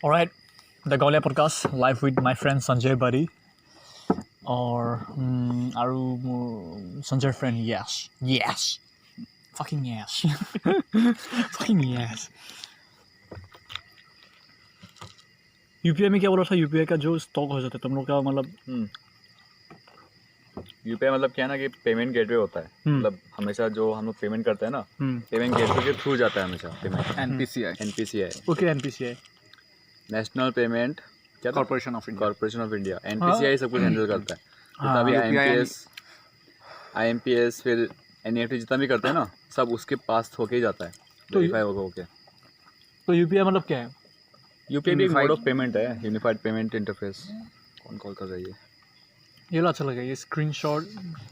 Alright, the Gaulia podcast live with my friend Sanjay buddy. Or Sanjay friend, yes, fucking yes, fucking yes. UPI में क्या बोला था? UPI का जो stock हो जाता है तुम लोग का मतलब यूपीआई मतलब क्या है ना कि पेमेंट गेटवे होता है। मतलब हमेशा जो हम लोग पेमेंट करते हैं ना, पेमेंट गेटवे के थ्रू जाता है हमेशा payment. NPCI okay, NPCI national payment क्या कॉर्पोरेशन ऑफ इंडिया। एनपीसीआई सब कुछ हैंडल करता है। तभी आईएमपीएस फिर एनईएफटी जितना भी करते हैं ना, सब उसके पास होके ही जाता है, वेरीफाई होके। तो यूपीआई मतलब क्या है? यूपीआई भी एक मोड ऑफ पेमेंट है, यूनिफाइड पेमेंट इंटरफेस। कौन कॉल कर रही है? ये लो अच्छा लगा, ये स्क्रीनशॉट,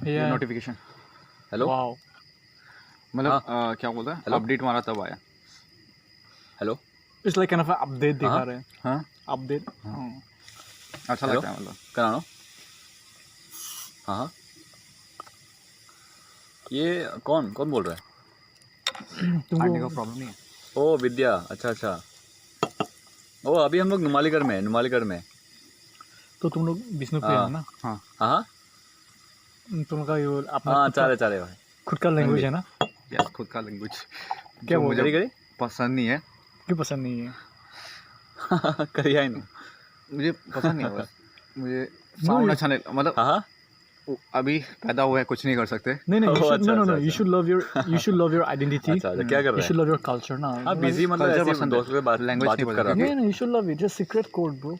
ये नोटिफिकेशन। हेलो, वाओ, मतलब क्या बोलता है, अपडेट मारा तब आया। Hello, it's like kind of update दिखा रहे हैं। हाँ, अपडेट अच्छा लगता है मतलब। करानो। हाँ, ये कौन बोल रहा है? आंटी को प्रॉब्लम नहीं है। ओ विद्या, अच्छा। ओ अभी हम लोग नुमालीगढ़ में। तो तुम लोग विष्णुप्रिया है ना? हाँ, तुम लोग का ये अपना हाँ, चारे भाई खुद का लैंग्वेज है ना? यस, खुद का लैंग्वेज। क्या मुझे करी पसंद नहीं है। क्यों पसंद नहीं है? करिया ही नहीं, मुझे पसंद नहीं है बस। मुझे साउंड अच्छा नहीं मतलब। हाँ, अभी पैदा हुआ है, कुछ नहीं कर सकते। नहीं, ओह, अच्छा। you should love your identity. अच्छा, क्या कर You रहे should हैं? love your culture ना। हाँ, बिजी मतलब culture ऐसे पसंद है, दोस्तों के बात language नहीं कर पता। रहा नहीं, you should love it. Just secret code, bro.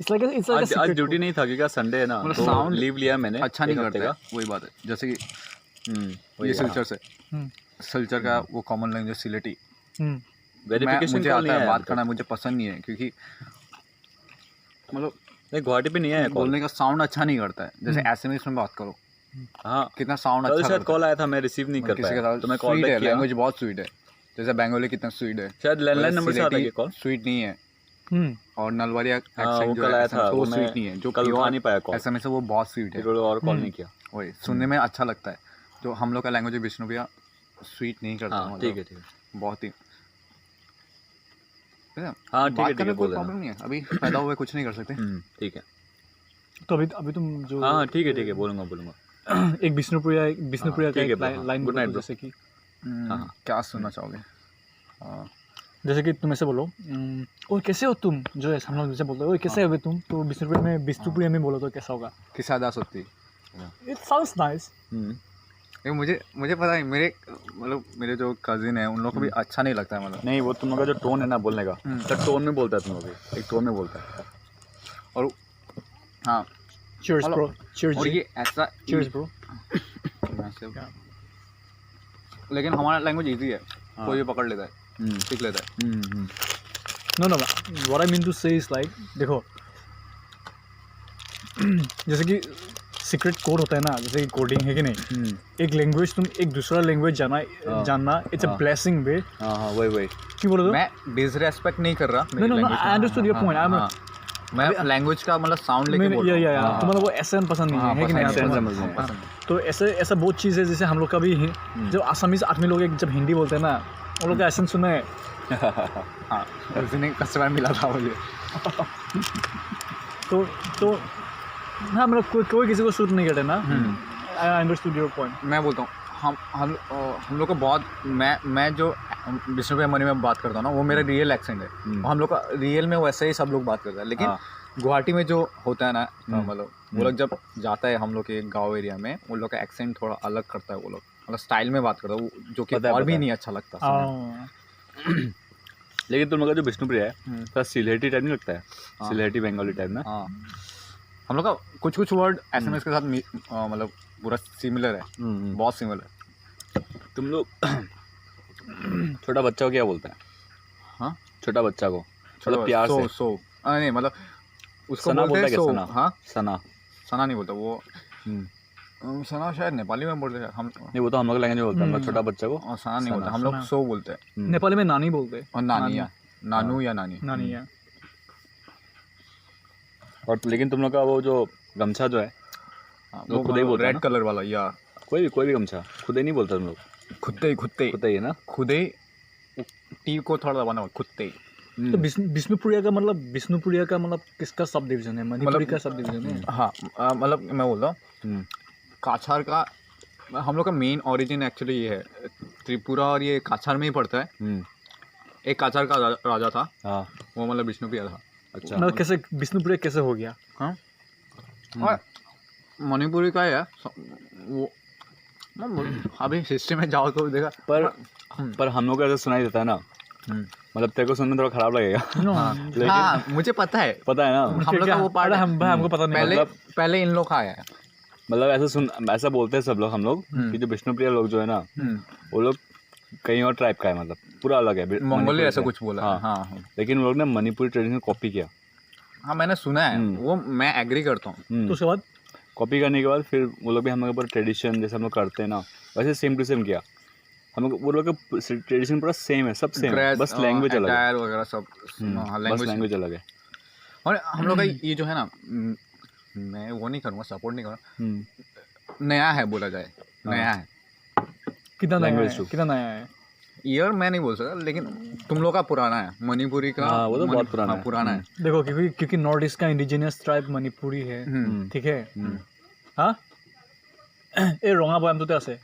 It's like a आज secret ड्यूटी code. नहीं था क्योंकि संडे है ना, मतलब तो sound लीव लिया मैंने। अच्छा नहीं एक हफ्ते करता का। है, वही बात है। जैसे कि वही ये है, सिलचर से, हम्म, सिलचर का वो कॉमन लैंग्वेज सिलेटी। वेरिफिकेशन मुझे कॉल आता नहीं है, है बात करना मुझे पसंद नहीं है, क्योंकि मतलब नहीं, गुवाहाटी पे नहीं है कॉल। बोलने का साउंड अच्छा नहीं करता है। जैसे एसएमएस में बात करो, हाँ, कितना साउंड कल अच्छा शायद करता कॉल आया था, मैं रिसीव नहीं है। कर किसी के पाया, साथ तो मैं कॉल स्वीट है, बैक किया। लैंग्वेज बहुत स्वीट है। जैसे बंगाली कितना स्वीट है, शायद लैंडलाइन नंबर से आता है ये कॉल। स्वीट नहीं है। और नलवारिया हाँ, वो एक्सेंट जो कल है आया था, वो वो स्वीट मैं नहीं है। जो कल उठा नहीं पाया कॉल, एसएमएस है वो बहुत स्वीट है। फिर और कॉल नहीं किया। वही सुनने में अच्छा लगता है। जो हम लोग का लैंग्वेज है विष्णु भैया स्वीट नहीं करता। हाँ, मतलब ठीक है, बहुत ही हाँ, ठीक बात है, करने कोई बोल देना। प्रॉब्लम नहीं है। अभी पैदा हुए कुछ नहीं कर सकते। ठीक है। तो अभी तुम जो हाँ, ठीक है, बोलूँगा। एक विष्णुप्रिया का ठीक है एक bro, हाँ, लाइन good बोलो night तो, bro। जैसे कि हाँ, क्या सुनना चाहोगे? जैसे कि तुम ऐसे बोलो, ओए कैसे हो तुम, जो ऐसे हम लोग जैसे बोलते हैं, ओए कैसे हो तुम, तो विष्णुप्रिया में बोलो तो कैसा होगा? किस अदास होती। It sounds nice. मुझे पता है, मेरे मतलब मेरे जो कजिन है उन लोगों को भी अच्छा नहीं लगता है। मतलब नहीं, वो तुम लोग का जो टोन है ना बोलने का, तो टोन में बोलता है तुम लोग, एक टोन में बोलता है। और हाँ, Cheers bro, cheers और G. ये ऐसा Cheers bro. लेकिन हमारा लैंग्वेज इजी है, कोई भी पकड़ लेता है, सीख लेता है। No, what I mean to say is like, देखो जैसे कि सीक्रेट कोड होता है ना, जैसे कि कोडिंग है कि नहीं, एक लैंग्वेज तुम एक दूसरा लैंग्वेज जानना इट्स अ ब्लेसिंग बे। हाँ, वही क्यों बोलो? मैं डिसरेस्पेक्ट नहीं कर रहा। No, I understood your point. मैं लैंग्वेज का मतलब साउंड लेके बोल रहा हूँ। तो मतलब वो एसेंट पसंद नहीं है कि नहीं? तो ऐसा बहुत चीज़ है, जैसे हम लोग का भी जो आसामीज आदमी लोग जब हिंदी बोलते हैं ना, उन लोग का एसेंट सुना है। हाँ, उस दिन एक कस्टमर मिला था मुझे। तो हाँ, मतलब कोई किसी को शूट नहीं करते ना। I understood your point. मैं बोलता हूँ हम लोग को बहुत, मैं जो विष्णु भैया मनी में बात करता हूँ ना, वो मेरा रियल एक्सेंट है। हम लोग का रियल में वैसे ही सब लोग बात करते हैं। लेकिन गुवाहाटी में जो होता है ना, मतलब वो लोग जब जाता है हम लोग के गांव एरिया में, वो लोग का एक्सेंट थोड़ा अलग करता है। वो लोग मतलब स्टाइल में बात करता है, वो जो कि और भी नहीं अच्छा लगता सुनने। लेकिन तुम लोग का जो विष्णुप्रिया है थोड़ा सिलेटी टाइप नहीं लगता है? सिलेटी बंगाली टाइप ना। हाँ, हम लोग का कुछ वर्ड एसएमएस के साथ मतलब पूरा सिमिलर है, बहुत सिमिलर। तुम लोग छोटा बच्चा को क्या बोलता है? हाँ, छोटा बच्चा को मतलब प्यार से नहीं, मतलब उसको सना बोलते हैं क्या? सो। सना? हाँ, सना नहीं बोलता वो। सना शायद नेपाली में बोलते हैं हम। नहीं, वो तो हम लोग लैंग्वेज में बोलते हैं। हम लोग छोटा बच्चा को और सना नहीं बोलते, हम लोग सो बोलते हैं। नेपाली में नानी बोलते हैं, और नानी या नानू या नानी है। और लेकिन तुम लोग का वो जो गमछा जो है वो खुद ही बोलता है रेड कलर वाला, या कोई भी गमछा खुद ही नहीं बोलता तुम लोग? खुदे खुद ही है ना? खुदे टी को थोड़ा दबाना, खुदे। तो बिष्णुपुरिया का मतलब किसका सब डिवीजन है? मणिपुरी का सब डिवीजन है। हाँ मतलब मैं बोल रहा हूँ काछार का हम लोग का मेन ओरिजिन एक्चुअली ये है, त्रिपुरा और ये काछार में ही पड़ता है। एक काछार का राजा था, वो मतलब विष्णुप्रिया था। अच्छा, मतलब कैसे विष्णुपुरिया कैसे हो गया? हाँ, और मणिपुरी का है वो, अभी हिस्ट्री में जाओ तो देखा। पर हम लोग को ऐसा सुनाई देता है ना, मतलब तेरे को सुनने थोड़ा खराब लगेगा। लेकिन हाँ, मुझे पता है ना हम लोग का वो पार्ट हमको पता नहीं। पहले इन लोग का आया है, मतलब ऐसा बोलते हैं सब लोग, हम लोग कि जो विष्णुप्रिया लोग जो है ना, वो लोग कहीं और ट्राइब का है, मतलब पूरा अलग है। मंगोली ऐसा कुछ बोला। हाँ, लेकिन वो लोग ने मणिपुरी ट्रेडिशन कॉपी किया। हाँ मैंने सुना है, वो मैं एग्री करता हूँ। तो उसके बाद कॉपी करने के बाद फिर वो लोग भी हम लोग पर ट्रेडिशन जैसे हम लोग करते हैं ना, वैसे सेम टू सेम किया। हम लोग वो लोग का ट्रेडिशन पूरा सेम है, सब सेम है, बस लैंग्वेज अलग है वगैरह सब। लैंग्वेज अलग है। और हम लोग का ये जो है ना, मैं वो नहीं करूँगा, सपोर्ट नहीं करूँगा, नया है बोला जाए, नया है। कितना नया है? ईयर मैं नहीं बोल सकता, लेकिन तुम लोग का पुराना है, मणिपुरी का। वो तो बहुत पुराना है। देखो क्योंकि नॉर्थ ईस्ट का इंडिजिनियस ट्राइब मणिपुरी है, ठीक है। हाँ, ये रंगा बयाम तो আছে।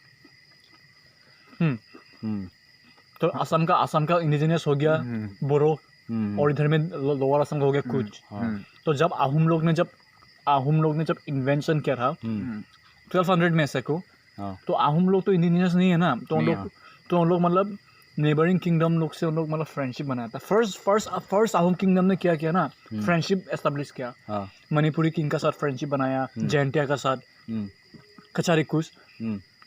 तो असम का इंडिजिनियस हो गया बोरो, और इधर में लोअर असम का हो गया कुछ। तो जब आहूम लोग ने जब इन्वेंशन किया था 1200 में ऐसे को, तो आहूम लोग तो इंडिजिनियस नहीं है ना, तो उन लोग मतलब नेबरिंग किंगडम लोग से उन लोग मतलब फ्रेंडशिप बनाया था। फर्स्ट आहूम किंगडम ने क्या किया ना, फ्रेंडशिप एस्टेब्लिश किया। मणिपुरी किंग का साथ फ्रेंडशिप बनाया, जैंटिया का साथ, कचारी कुश।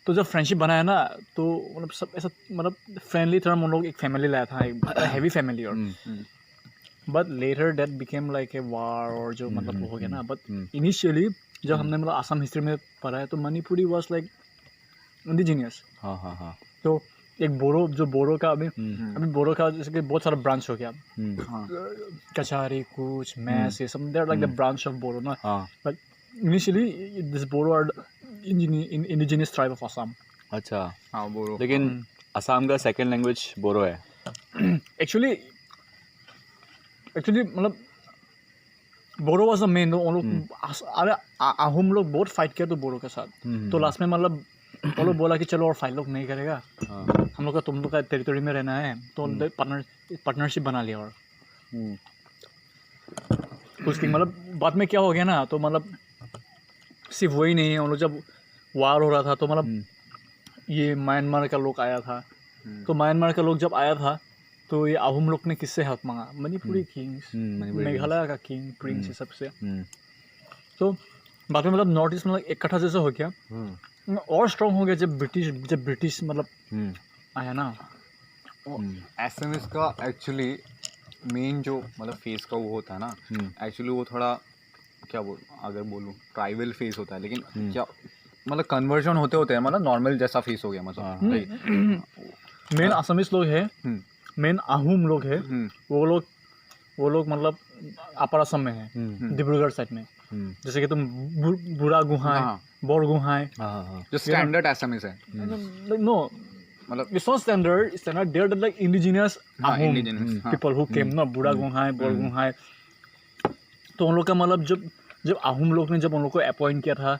तो जब फ्रेंडशिप बनाया ना, तो मतलब सब ऐसा मतलब फ्रेंडली टर्म उन लोग एक फैमिली लाया था, एक हैवी फैमिली। और but later that became like a war, और जो मतलब वो हो गया ना। बट इनिशियली जब हमने मतलब आसाम हिस्ट्री में पढ़ा है, तो मणिपुरी वाज लाइक इंडिजिनियस। तो एक बोरो का अभी बोरो का जैसे कि बहुत सारा ब्रांच हो गया, कचारी कुछ मैस, ये सब there like the branch of Boro ना। But initially this Boro are indigenous tribe of Assam. अच्छा, हाँ बोरो। लेकिन असम का सेकंड लैंग्वेज बोरो है एक्चुअली मतलब बोरो वाज द मेन। अरे आहूम लोग बहुत फाइट किया तो बोरो के साथ, तो लास्ट में मतलब वो लोग बोला कि चलो और फाइट लोग नहीं करेगा, हम लोग का तुम लोग का टेरिटरी में रहना है, तो पार्टनरशिप बना लिया। और उसकी मतलब बाद में क्या हो गया ना, तो मतलब सिर्फ वही नहीं है, उन लोग जब वार हो रहा था, तो मतलब ये म्यांमार का लोग आया था। तो म्यांमार का लोग जब आया था, तो ये आहूम लोग ने किससे हेल्प मांगा? मणिपुरी किंग्स, मेघालय का किंग, प्रिंस, ये सबसे। तो बाद में मतलब नॉर्थ ईस्ट मतलब इकट्ठा जैसा हो गया, और स्ट्रॉन्ग हो गया जब ब्रिटिश मतलब आया ना। एसएमएस का एक्चुअली मेन जो मतलब फेस का वो होता है ना, एक्चुअली वो थोड़ा क्या अगर बोलूँ ट्राइबल फेस होता है, लेकिन क्या मतलब कन्वर्जन होते हैं, मतलब नॉर्मल जैसा फेस हो गया मतलब। मेन असमीज लोग है, मेन आहूम लोग है, वो लोग मतलब अपर असम में है, डिब्रूगढ़ साइड में। जैसे कि तुम बुरा गुहाय, बोर गुहाय, जो स्टैंडर्ड एसएमएस है। नो, मतलब it's not standard, they're like indigenous Ahom people who came ना, बुरा गुहाय, बोर गुहाय। तो उन लोग का मतलब जब आहूम लोग ने जब उन लोग को अपॉइंट किया था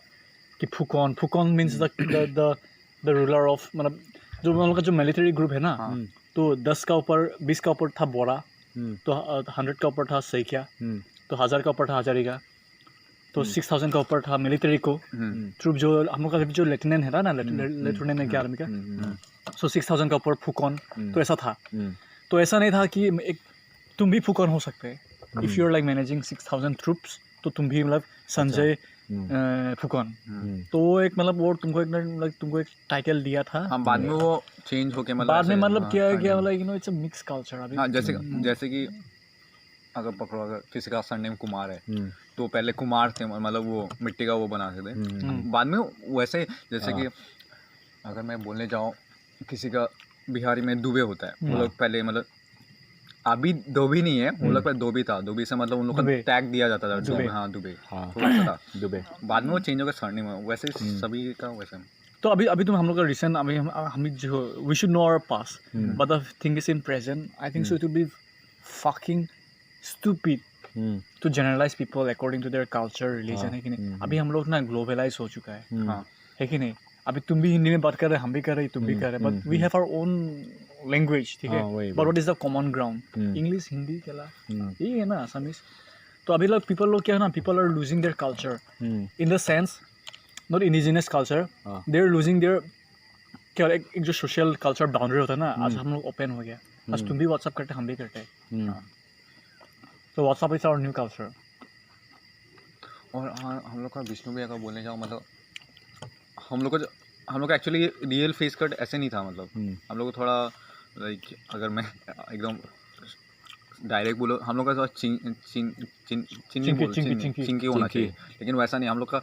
कि फुकॉन मीन्स द रूलर ऑफ, मतलब जो उन लोग का जो मिलिट्री ग्रुप है ना, तो 10 का ऊपर 20 का ऊपर था बोरा, तो 100 का ऊपर था सैकिया, तो 1000 का ऊपर था हजारिका, तो 6000 का ऊपर था मिलिट्री को ट्रूप। जो हम लोग का जो लेफ्टिनेंट है ना, लेफ्टिनेंट है क्या आर्मी का, सो 6000 का ऊपर फुकॉन। तो ऐसा था, तो ऐसा नहीं था कि एक तुम भी फुकॉन हो सकते हैं। If you are like managing 6000 troops, तो तुम भी मतलब संजय फुकॉन। तो एक मतलब वो तुमको एक टाइटल दिया था। बाद में वो चेंज हो गया, बाद में मतलब क्या मतलब you no it's a mix culture अभी। हाँ, जैसे कि अगर पकड़ो, अगर किसी का सरनेम कुमार है, तो पहले कुमार थे, मतलब वो मिट्टी का वो बनाते थे। बाद में वैसे जैसे कि अगर मैं बोलने जाऊँ, किसी का बिहारी में दुबे होता है, वो लोग पहले मतलब अभी दोबी नहीं है, वो लोग पहले दोबी था, दोबी से मतलब उन लोग का टैग दिया जाता था दुबे। हाँ दुबे, तो वैसा था दुबे। बाद में वो चेंज हो गया सरनेम, वैसे सभी का वैसे। तो अभी तुम हम लोग का रिसेंट अभी हम जो we should know our past, but the thing is in present. I think so it will be fucking stupid to generalize people according to their culture, religion, है कि नहीं? अभी हम लोग ना ग्लोबलाइज हो चुका है, हाँ है कि नहीं? अभी तुम भी हिंदी में बात कर रहे, हम भी कर रहे, तुम भी कर रहे, but we have our own language, ठीक है? But what is the common ground? English, Hindi, केला, यही है ना, असमीज. तो अभी लोग people लोग क्या है ना, people are losing their culture in the sense, not indigenous culture, they're losing their क्या एक जो सोशल कल्चर बाउंड्री होता है ना, आज हम लोग ओपन हो गया, आज तुम भी व्हाट्सअप करते, हम भी करते हैं. तो WhatsApp is our new culture. और हाँ हम लोग का विष्णु भैया का बोलने जाओ मतलब हम लोग का एक्चुअली रियल फेस कट ऐसे नहीं था मतलब हम लोग को थोड़ा लाइक अगर मैं एकदम डायरेक्ट बोलो हम लोग का थोड़ा चिंकी होना चाहिए, लेकिन वैसा नहीं. हम लोग का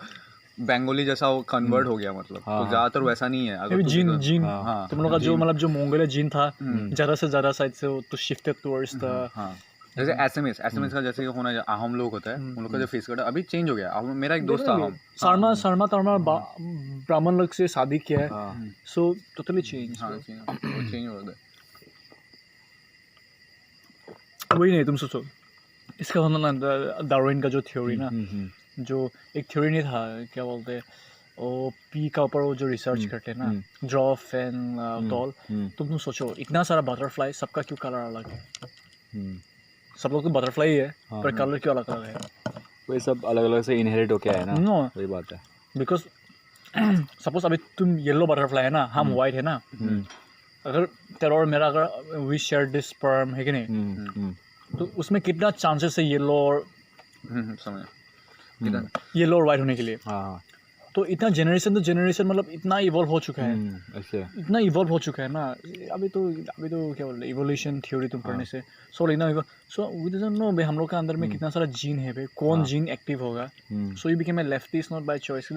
बंगाली जैसा वो कन्वर्ट हो गया मतलब. तो ज़्यादातर वैसा नहीं है. अगर जीन तुम लोग का जो मतलब जो मंगोलिया जीन था, ज़्यादा से ज़्यादा साइड से तो शिफ्टेड टुवर्ड्स द जैसे एसएमएस का जैसे होना हम लोग होता है, उन लोग का जो फेस कट अभी चेंज हो गया. अब मेरा एक दोस्त था, हम शर्मा ब्राह्मण लोग से शादी किया है, सो टोटली चेंज. चेंज हो गया. वही नहीं, तुम सोचो इसका होना ना डार्विन का जो थ्योरी ना, जो एक थ्योरी नहीं था, क्या बोलते हैं वो पी का ऊपर वो जो रिसर्च करते हैं ना, ड्रॉफ एंड टॉल. तुम सोचो इतना सारा बटरफ्लाई, सबका क्यों कलर अलग है? सब लोग तो बटरफ्लाई ही है, पर कलर क्यों अलग अलग है? वही सब अलग अलग से इनहेरिट होके आया ना. वही बात है. बिकॉज सपोज अभी तुम येलो बटरफ्लाई है ना, हम वाइट है ना, अगर तेरा और मेरा अगर वी शेयर दिस स्पर्म है कि नहीं, तो उसमें कितना चांसेस है येलो और येलो और वाइट होने के लिए? तो इतना जनरेशन मतलब इतना इवॉल्व हो चुका है, इतना इवॉल्व हो चुका है ना. अभी तो क्या बोल रहे, इवोल्यूशन थ्योरी तुम पढ़ने से सो वी डोंट नो भाई हम लोग का अंदर में कितना सारा जीन है भाई, कौन जीन एक्टिव होगा. So you became a lefty is not by choice.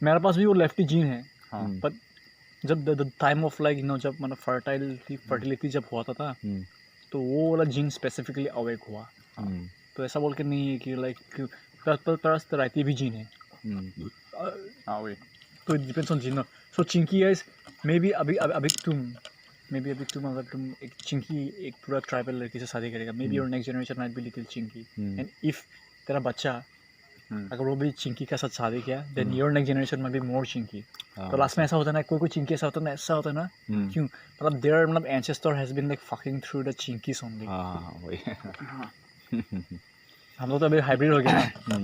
मेरे पास भी वो लेफ्टी जीन है, बट जब द टाइम ऑफ लाइक जब मतलब फर्टिलिटी जब हुआ था तो वो वाला जीन स्पेसिफिकली अवेक हुआ. तो ऐसा बोल के नहीं है कि लाइक तरह भी जीन है. तो it depends on gene. So Chinki guys, may be अभी तुम अगर तुम एक चिंकी एक पूरा ट्राइबल लड़की से शादी करेगा, may be your next generation might be little Chinki. And if तेरा बच्चा अगर वो भी चिंकी के साथ शादी किया, then your next generation might be more chinky. तो लास्ट में ऐसा होता है ना, कोई चिंकी ऐसा होता है ना, क्यों? मतलब देयर मतलब ancestor has been like fucking through the chinkies only. हम लोग तो अभी हाइब्रिड हो गया ना.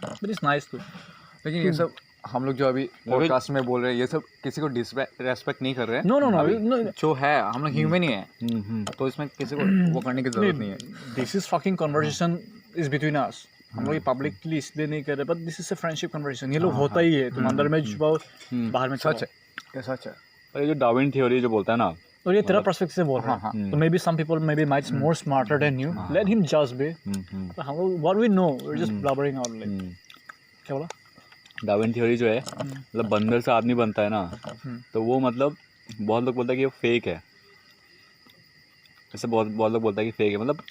But it's nice too. लेकिन ये सब हम लोग जो अभी पॉडकास्ट में बोल रहे हैं, ये सब किसी को डिसरेस्पेक्ट नहीं कर रहे हैं. नो जो है हम लोग ह्यूमन ही है, तो इसमें किसी को वो करने की जरूरत नहीं है. This is fucking conversation is between us. हम लोग ये पब्लिकली इसलिए नहीं कर रहे, but this is a friendship conversation. ये लोग होता ही है, तुम अंदर में छुपाओ, बाहर में सच है, ये सच है. और ये जो डार्विन थ्योरी जो बोलता है ना, और ये तेरा पर्सपेक्टिव से बोल रहा है. तो may be some people may be might more smarter than you, let him जज बे. तो हम लोग what we know, we are just blubbering out. Like क्या बोला? डार्विन थ्योरी जो है मतलब बंदर से आदमी बनता है ना, तो वो मतलब बहुत लोग बोलता है कि वो फेक है. ऐसे बहुत लोग बोलता है कि फेक है. मतलब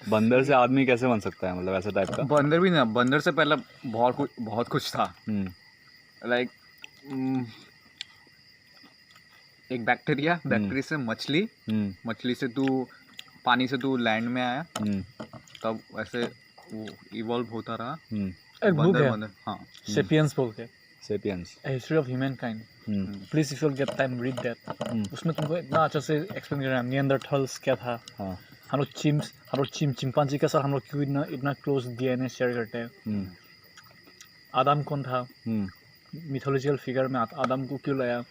बंदर से आदमी कैसे बन सकता है, मतलब ऐसा टाइप का. बंदर भी ना, बंदर से पहले बहुत कुछ था. लाइक एक बैक्टीरिया से मछली से तू पानी से तू लैंड में आया, तब ऐसे वो इवॉल्व होता रहा. एक बुक है, हाँ, सेपियंस बोल के, sapiens A History of Humankind. Please if you get time read that. उसमें तुमको इतना अच्छा से एक्सप्लेन कर रहा है नियंडरथाल्स क्या था. हम लोग चिंपांजी के साथ हम लोग क्यों इतना क्लोज डीएनए शेयर करते हैं. आदम कौन था, मिथोलॉजिकल फिगर में आदम को क्यों लाया.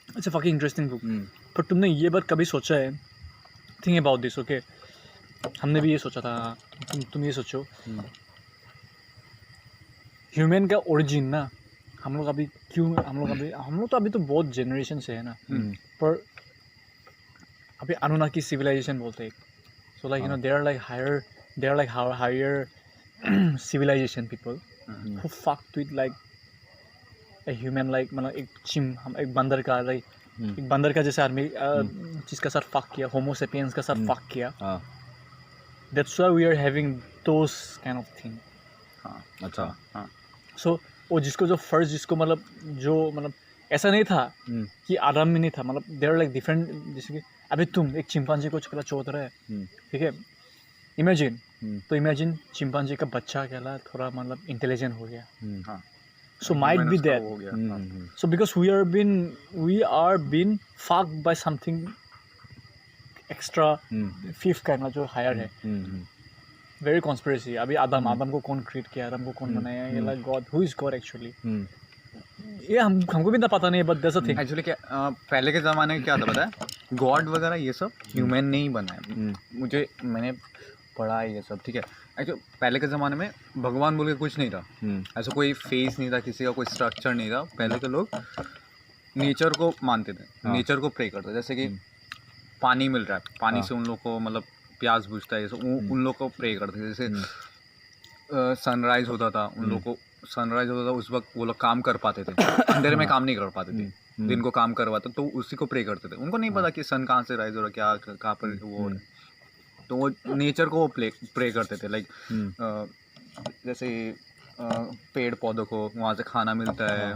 It's a fucking interesting book. पर तुमने ये बात कभी सोचा है, थिंक अबाउट दिस. ओके, हमने भी ये सोचा था. तुम ये सोचो, ह्यूमन का ओरिजिन ना, हम लोग तो अभी तो बहुत जनरेशन से है ना, पर अभी अनुनाकी सिविलाइजेशन बोलते हैं. So like they are like higher civilization people who fucked with like a human. Like मतलब एक बंदर का जैसे आदमी जिसका साथ फक किया, होमो सेपियंस का साथ फक किया. That's why we are having those kind of thing. अच्छा. सो वो जिसको जो फर्स्ट जिसको मतलब ऐसा नहीं था हम्म, कि आदम में नहीं था, मतलब देयर लाइक डिफरेंट, जैसे कि अभी तुम एक चिंपांजी को चला चोट रहा है, हम्म, ठीक है, इमेजिन, हम्म, तो इमेजिन चिंपांजी का बच्चा कहला थोड़ा मतलब इंटेलिजेंट हो गया, हम्म, हाँ so might Human be उसका that, वो हो गया हम्म, हाँ। हम्म, so because we are being fucked by something extra hmm, fifth kind जो higher है, हम्म, very conspiracy। अभी आदम को कौन क्रिएट किया, आदम को कौन बनाया, ये like god, who is god actually, hmm, ये हमको भी इतना पता नहीं है, but that's a thing. Actually क्या पहले के ज़माने में क्या था पता है, गॉड वगैरह ये सब ह्यूमन ने ही बनाया। मैंने पढ़ा है ये सब, ठीक है। एक्चुअली पहले के ज़माने में भगवान बोल के कुछ नहीं था, ऐसा कोई फेस नहीं था, किसी का कोई स्ट्रक्चर नहीं था। पहले के लोग नेचर को मानते थे, हाँ। नेचर को प्रे करते थे। जैसे कि पानी मिल रहा है, पानी हाँ। से उन लोग को मतलब प्यास बुझता है, उन लोग को प्रे करते थे। जैसे सनराइज होता था, उन लोग को सनराइज होता था, उस वक्त वो लोग काम कर पाते थे, अंधेरे में काम नहीं कर पाते थे, दिन को काम करवाते, तो उसी को प्रे करते थे। उनको नहीं पता कि सन कहाँ से राइज हो रहा है, क्या कहाँ पर वो हो रहा है। तो वो नेचर को वो प्रे करते थे। लाइक जैसे पेड़ पौधों को वहाँ से खाना मिलता है,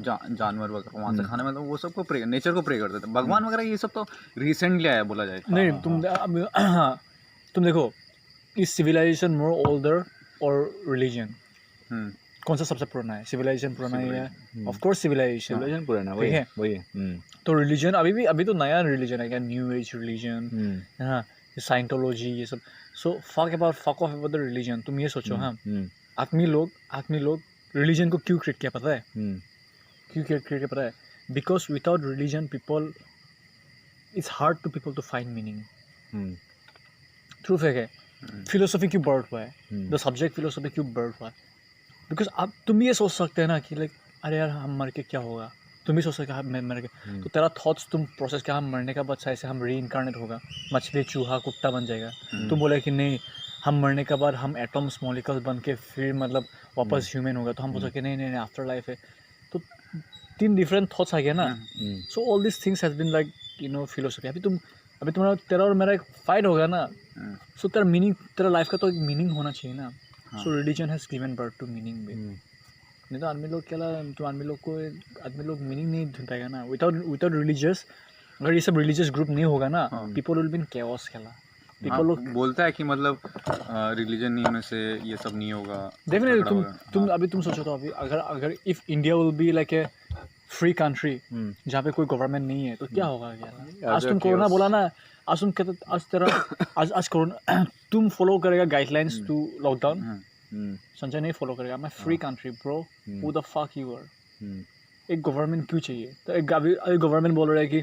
जानवर वगैरह वहाँ से खाना मिलता है, वो सबको प्रे, नेचर को प्रे करते थे। भगवान वगैरह ये सब तो रिसेंटली आया बोला जाए। नहीं तुम देखो, इज सिविलाइजेशन मोर ओल्डर और रिलीजन, कौन सा सबसे पुराना है? सिविलाइजेशन पुराना है या ऑफ कोर्स सिविलाइजेशन। सिविलाइजेशन पुराना, वही ठीक है, है। वही है। तो रिलीजन अभी तो नया रिलीजन है क्या, न्यू एज रिलीजन, हाँ, साइंटोलॉजी ये सब। सो fuck off about the religion. तुम ये सोचो, हाँ, आदमी लोग रिलीजन को क्यों क्रिएट किया पता है? क्यों क्रिएट किया पता है? Because without religion people, it's hard to people to find meaning. True fake है। फिलोसफी क्यों बर्थ हुआ है? द सब्जेक्ट फिलोसफी क्यों बर्थ हुआ है? बिकॉज आप तुम ये सोच सकते हैं ना कि लाइक अरे यार हम मर के क्या होगा, तुम भी सोच सकते मैं मर के, तो तेरा थॉट्स तुम प्रोसेस क्या, हम मरने का बाद ऐसे हम रीइंकारनेट होगा, मछली चूहा कुत्ता बन जाएगा। तुम बोले कि नहीं, हम मरने के बाद हम एटम्स मॉलिक्यूल्स बन के फिर मतलब वापस ह्यूमन होगा, तो हम बोल सकते नहीं नहीं आफ्टर लाइफ है। तो 3 डिफरेंट थॉट्स आ गया ना। So all this things has been like philosophy. अभी तुम्हारा तेरा और मेरा एक फाइट होगा ना, सो तेरा लाइफ का तो एक मीनिंग होना चाहिए ना। So religion has given birth to meaning भी। नहीं तो आदमी लोग मीनिंग नहीं ढूंढ पाएगा ना। विदाउट रिलीजियस, अगर ये सब रिलीजियस ग्रुप नहीं होगा ना, people will be in chaos खेला। पीपल लोग बोलता है कि मतलब रिलीजन नहीं होने से ये सब नहीं होगा। डेफिनेटली तुम सोचो तो अगर if India will be like a free country जहाँ पे कोई गवर्नमेंट नहीं है, तो क्या होगा यार? आज तुम कोरोना बोला ना, आज कोरोना तुम फॉलो करेगा गाइडलाइंस टू लॉकडाउन, संजय नहीं फॉलो करेगा। मैं free country bro, who the fuck you are? एक गवर्नमेंट क्यों चाहिए? तो एक गवर्नमेंट बोल रहा है कि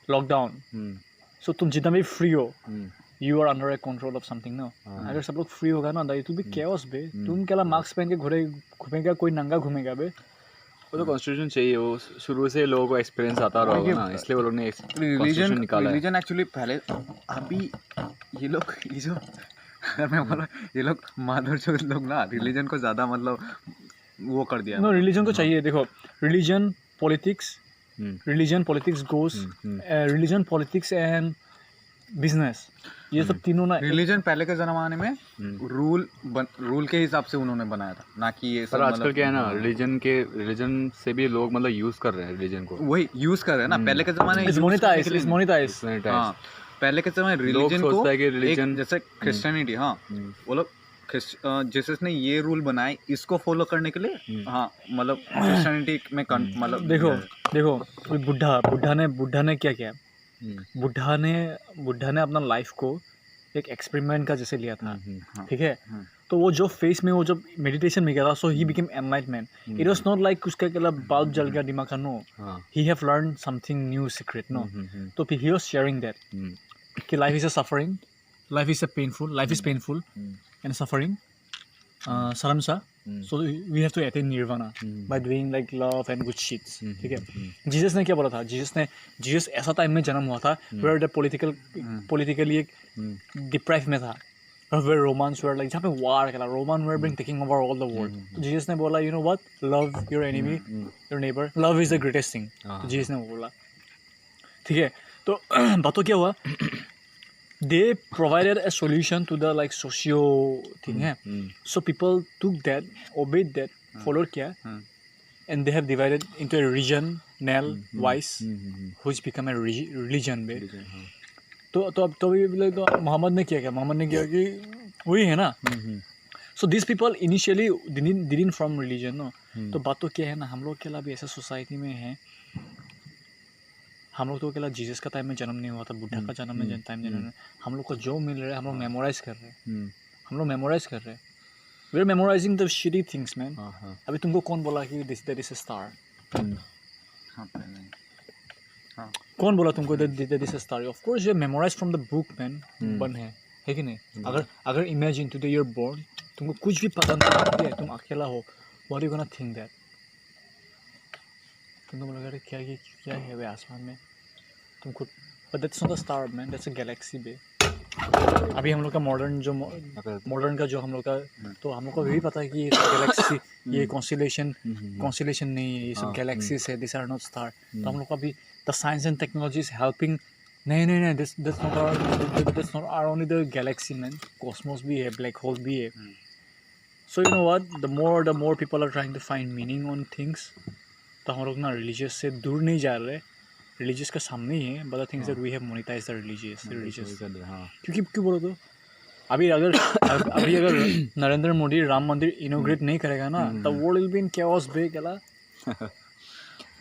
लॉकडाउन, सो तुम जितना भी फ्री हो, you are under a control of something ना। अगर सब लोग फ्री होगा ना, इट विल बी केओस बे। तुम क्या मास्क पहन के घूमेगा, कोई नंगा घूमेगा बे? वो तो कॉन्स्टिट्यूशन चाहिए, वो शुरू से लोगों को एक्सपीरियंस आता रहा होगा ना, इसलिए वो लोग ने कॉन्स्टिट्यूशन निकाला है। रिलीजन एक्चुअली पहले, अभी ये जो अगर मैं बोला, ये लोग माधुर लोग ना रिलीजन को ज़्यादा मतलब वो कर दिया। नो, रिलीजन तो चाहिए। देखो, religion politics goes, religion politics and business, ये सब तीनों ना। रिलीजन पहले के ज़माने में रूल के हिसाब से उन्होंने बनाया था, ना कि ये सब। पर आजकल क्या है ना, रिलीजन से भी लोग मतलब यूज कर रहे हैं रिलीजन को, वही यूज कर रहे हैं ना। पहले के ज़माने इट्स मोनेटाइज। हाँ, पहले के समय रिलीजन को रिलीजन जैसे क्रिश्चियनिटी, हाँ, वो लोग जिसने ये रूल बनाए इसको फॉलो करने के लिए, हाँ, मतलब क्रिश्चियनिटी में मतलब देखो बुढ़ा ने क्या किया? बुढ़ा ने अपना लाइफ को एक एक्सपेरिमेंट का जैसे लिया था, ठीक है। तो वो जो फेस में वो जब मेडिटेशन में गया था, so he became enlightenment. It was not like उसका क्या बल्ब जल गया दिमाग का, no, he have learn something new secret, no. तो ही वाज शेयरिंग दैट कि life is a suffering, life is painful and suffering, saramsa. So we have to attain nirvana by doing like love and good shits. ठीक है। Jesus ने क्या बोला था? Jesus ऐसा time में जन्म हुआ था where the politically एक deprived में था, where Romans were like, जहाँ पे war चला, Roman were being taking over all the world. तो जीसस ने बोला, you know what, love your enemy, your neighbor, love is the greatest thing. तो जीसस ने बोला, ठीक है। तो बातों क्या हुआ? They provided a solution to the like socio thing है. So people took that, obeyed that, followed क्या, and they have divided into a region wise which become a religion बे. तो अब तो अभी like तो मोहम्मद ने किया क्या? मोहम्मद ने किया कि वही है ना. So these people initially didn't from religion, no. तो बात तो क्या है ना, हम लोग अकेला भी ऐसा सोसाइटी में है, हम लोग तो अकेला जीसस का टाइम में जन्म नहीं हुआ था, बुद्धा का जन्म में टाइम जन्म में, हम लोग को जो मिल रहा है हम लोग मेमोराइज कर रहे हैं, हम लोग मेमोराइज कर रहे हैं. We are memorizing the shitty things, man. अभी तुमको कौन बोला कि that is a star? कौन बोला तुमको that is a star? Of course you memorize from the book, man. बन है कि नहीं? अगर imagine today you're born, तुमको कुछ भी पता नहीं है, तुम अकेला हो, what are you gonna think that? तुमको बोला क्या है वे आसमान में? तुमको, but that's not a star, man. That's a galaxy, बे. अभी हम लोग का मॉडर्न का जो हम लोग का, तो हम लोग को भी पता है कि ये गैलेक्सी, ये कॉन्स्टेलेशन नहीं है, ये सब गैलेक्सीज है, दिस आर नॉट स्टार. तो हम लोग का भी the science and technology is helping. नहीं, that's not our only the galaxy, man. Cosmos भी है, ब्लैक होल भी है. So you know what, the more people are trying to find meaning on things, तो हम लोग ना रिलीजियस से दूर नहीं जा रहे, रिलीजियस का सामने ही है. But the things that we have monetize the religious. क्योंकि क्यों बोलो तो अभी अगर नरेंद्र मोदी राम मंदिर इनोग्रेट नहीं करेगा ना, the world will be in chaos बे. गला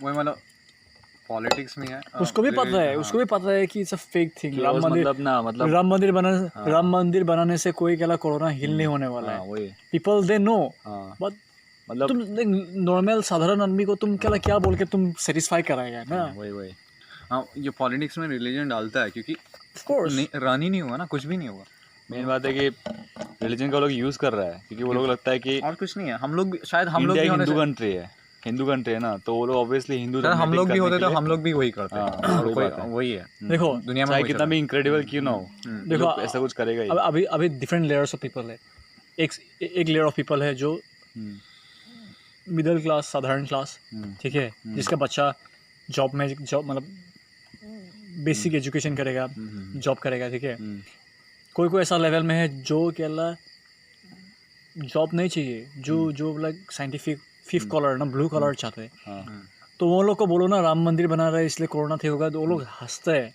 वही मतलब पॉलिटिक्स में है, उसको भी पता है कि it's a fake thing. Ram मंदिर बनाने से कोई गला कोरोना हिल नहीं होने वाला है. पीपल दे नो, बट मतलब तुम नॉर्मल साधारण आदमी को तुम क्या बोल के तुम सेटिस्फाई कराएगा ना. वही हाँ, ये पॉलिटिक्स में रिलीजन डालता है क्योंकि रन ही नहीं हुआ ना, कुछ भी नहीं हुआ. मेन बात है कि रिलीजन का लोग यूज कर रहा है क्योंकि वो लोग लगता है कि और कुछ नहीं है. हम लोग शायद हम लोग हिंदू कंट्री है ना, तो वो लोग ऑब्वियसली हिंदू, हम लोग भी होते तो हम लोग भी वही करते हैं. वही है. देखो दुनिया में कितना भी इनक्रेडिबल क्यों ना हो, देखो ऐसा कुछ करेगा ही. अभी डिफरेंट लेयर्स ऑफ पीपल है. एक लेयर ऑफ पीपल है जो मिडिल क्लास, साधारण क्लास, ठीक है, जिसका बच्चा जॉब मतलब बेसिक एजुकेशन करेगा, जॉब करेगा, ठीक है. कोई ऐसा लेवल में है जो क्या जॉब नहीं चाहिए, जो लाइक साइंटिफिक फिफ्थ कॉलर ना, ब्लू कॉलर चाहते हैं. तो वो लोग को बोलो ना राम मंदिर बना रहे इसलिए कोरोना थे होगा, तो वो लोग हंसते हैं.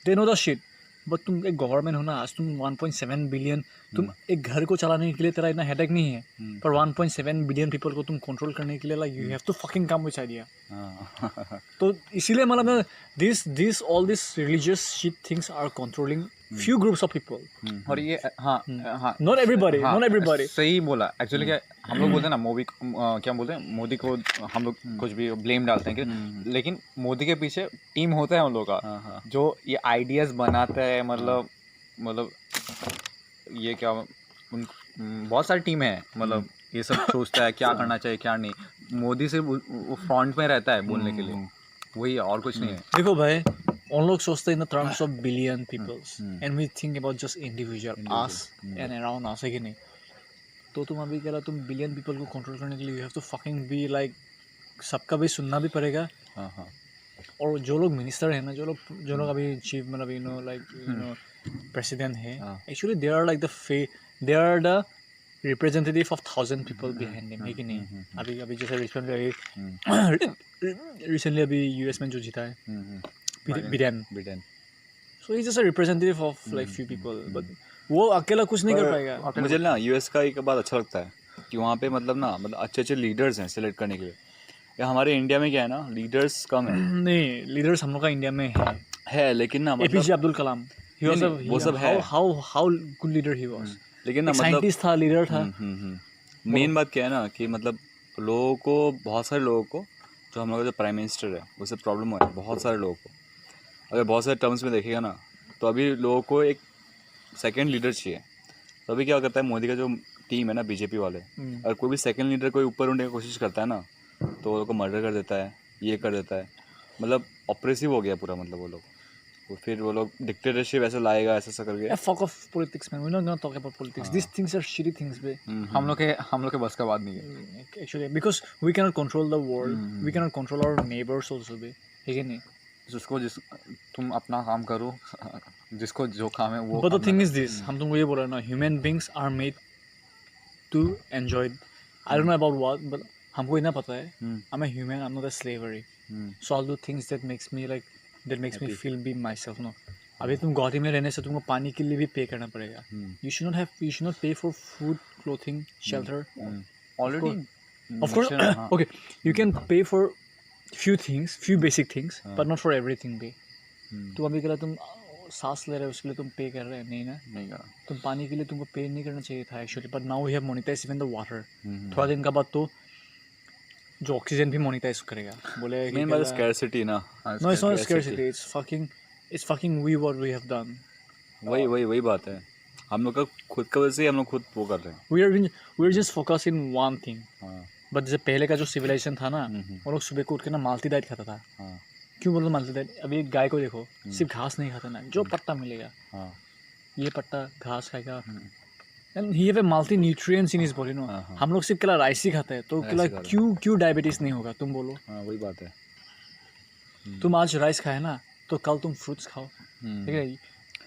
They know the shit. But तुम एक गवर्नमेंट हो ना, आज तुम 1.7 बिलियन, तुम एक घर को चलाने के लिए तेरा इतना हेडेक नहीं है, पर 1.7 बिलियन पीपल को तुम कंट्रोल करने के लिए like you have to fucking come which idea. तो इसीलिए मतलब this all this religious shit things are controlling few groups of people. और ये हाँ not everybody. सही बोला. एक्चुअली क्या हम लोग बोलते हैं ना, क्या बोलते हैं, मोदी को हम लोग कुछ भी ब्लेम डालते हैं कि, लेकिन मोदी के पीछे टीम होता है उन लोगों का जो ये आइडियाज़ बनाता है. मतलब ये क्या बहुत सारी टीम है, मतलब ये सब सोचता है क्या करना चाहिए क्या नहीं. मोदी से वो फ्रंट में रहता है बोलने के लिए, वही है और कुछ नहीं है. देखो भाई, उन लोग सोचते हैं in the terms of billion peoples and we think about just individual us and around us, है कि नहीं. तो तुम अभी क्या तुम बिलियन पीपल को कंट्रोल करने के लिए you have to fucking be like, सबका भी सुनना भी पड़ेगा. और जो लोग मिनिस्टर है ना, जो लोग अभी चीफ मतलब यू नो प्रेसिडेंट है, actually they are like they are the representative of 1000 people behind them, है कि नहीं. अभी जैसे रिसेंटली अभी यूएस में जो जीता है Biden. So he's just a representative of like few people, but वो अकेला कुछ नहीं कर पाएगा. मुझे ना यूएस का एक बात अच्छा लगता है कि वहाँ पे मतलब अच्छे लीडर्स हैं सिलेक्ट करने के लिए. या हमारे इंडिया में क्या है ना, लीडर्स कम है. नहीं, लीडर्स हम लोग का इंडिया में है लेकिन ना एपीजे अब्दुल कलाम, वो सब है. How good leader he was. लेकिन ना साइंटिस्ट था, लीडर था. मेन बात क्या है ना कि मतलब लोगों को, बहुत सारे लोगों को, जो हम लोग का जो प्राइम मिनिस्टर है उससे प्रॉब्लम हुआ है बहुत सारे लोगों को. अगर बहुत सारे टर्म्स में देखेगा ना, तो अभी लोगों को एक सेकंड लीडर चाहिए. तो अभी क्या करता है मोदी का जो टीम है ना, बीजेपी वाले, अगर कोई भी सेकंड लीडर कोई ऊपर उठने की कोशिश करता है ना, तो वो लोग को मर्डर कर देता है, ये कर देता है. मतलब ऑपरेसिव हो गया पूरा. मतलब वो लोग डिक्टेटरशिप ऐसे लाएगा, ऐसा करके. Fuck off politics man, we not gonna talk about politics. This things are shitty things बे. हम लोग के बस का बात नहीं है actually, because we can not control the world, we can not control our neighbours also बे, है कि नहीं. तुम अपना काम करो, जिसको जो काम है वो. But the thing is this, हम तुमको ये बोल रहे हैं ना, human beings are made to enjoy. I don't know about what, but हमको इतना पता है I'm a human, I'm not a slavery. So I'll do things that makes me like that makes me feel be myself. No, अभी तुम गुवाहाटी में रहने से तुमको पानी के लिए भी पे करना पड़ेगा. You should not pay for food, clothing, shelter. Already. Of course, okay. You can pay for few basic things, but not for everything. Be. तो अभी के लिए तुम सांस ले रहे हो उसके लिए तुम पे कर रहे हैं नहीं ना. नहीं करा. तुम पानी के लिए तुमको पे नहीं करना चाहिए था actually. But now we have monetize even the water. थोड़ा दिन का बाद तो जो ऑक्सीजन भी मोनेटाइज करेगा. बोले मेन बात स्कैरसिटी ना. No it's not scarcity. It's fucking we what we have done. वही बात है. हम लोग का खुद का वजह से हम लोग खुद वो कर रहे हैं. We are just focus in one thing. But जैसे पहले का जो सिविलाइजेशन था ना वो लोग सुबह को उठ के ना मालती डाइट खाता था. क्यों बोलते मालती डाइट? अभी एक गाय को देखो सिर्फ घास नहीं खाता ना, जो पत्ता मिलेगा ये पत्ता घास खाएगा. And he have a multi nutrients in his body. No हम लोग सिर्फ केला राइस ही खाते हैं तो केला क्यों डायबिटीज नहीं होगा? तुम बोलो. वही बात है. तुम आज राइस खाए ना तो कल तुम फ्रूट्स खाओ. ठीक है.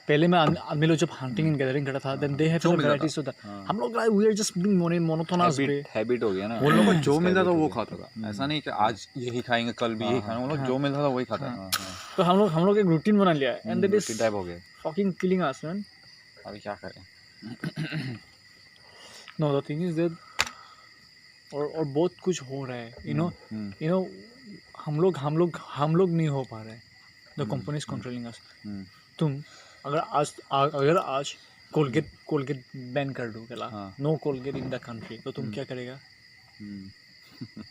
पहले में आदमी लोग जब हंटिंग एंड गैदरिंग करता था देन दे हैव वैराइटीज होता. हम लोग we are just being monotonous. Habit हो गया ना. वो लोग को जो मिलता था वो खाता था. ऐसा नहीं कि आज यही खाएंगे कल भी यही खाएंगे. वो लोग जो मिलता था वही खाता था. तो हम लोग एक रूटीन बना लिया एंड दैट इज टाइप हो गया. Fucking killing us man. अभी क्या करें. Know the thing is that और बहुत कुछ हो रहा है. यू नो हम लोग नहीं हो पा रहे. The company is controlling us. तुम अगर आज कोलगेट बैन कर दो केला, no Colgate in the country, तो तुम क्या करेगा?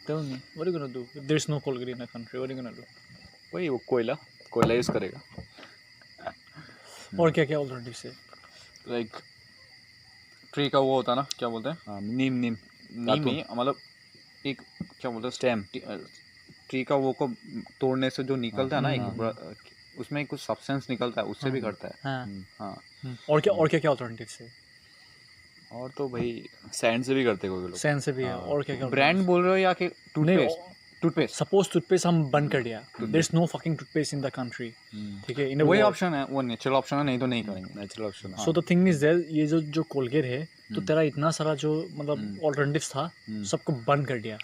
Tell me, what are you gonna do if there's no Colgate in the country? What are you gonna do? वही वो कोयला यूज करेगा. और क्या ऑल्टरनेटिव्स है? लाइक ट्री का वो होता है ना, क्या बोलते हैं? नीम नहीं मतलब एक क्या बोलते हैं स्टेम. ट्री का वो को तोड़ने से जो निकलता है ना एक उसमें कुछ सब्सटेंस निकलता है, उससे भी करता है. हाँ. और क्या ऑल्टरनेटिव्स है? और तो भाई सैंड से भी करते कोई लोग. सैंड से भी है. और क्या ब्रांड बोल रहे हो या कि टूथपेस्ट? सपोज टूथपेस्ट हम बंद कर दिया. There is no fucking toothpaste in the country. ठीक है. इन वही ऑप्शन है, वो नेचुरल ऑप्शन है. नहीं तो नहीं करेंगे. Natural option. So the thing is that ये जो कोलगेट है तो तेरा इतना सारा जो मतलब ऑल्टरनेटिव्स था सबको बंद कर दिया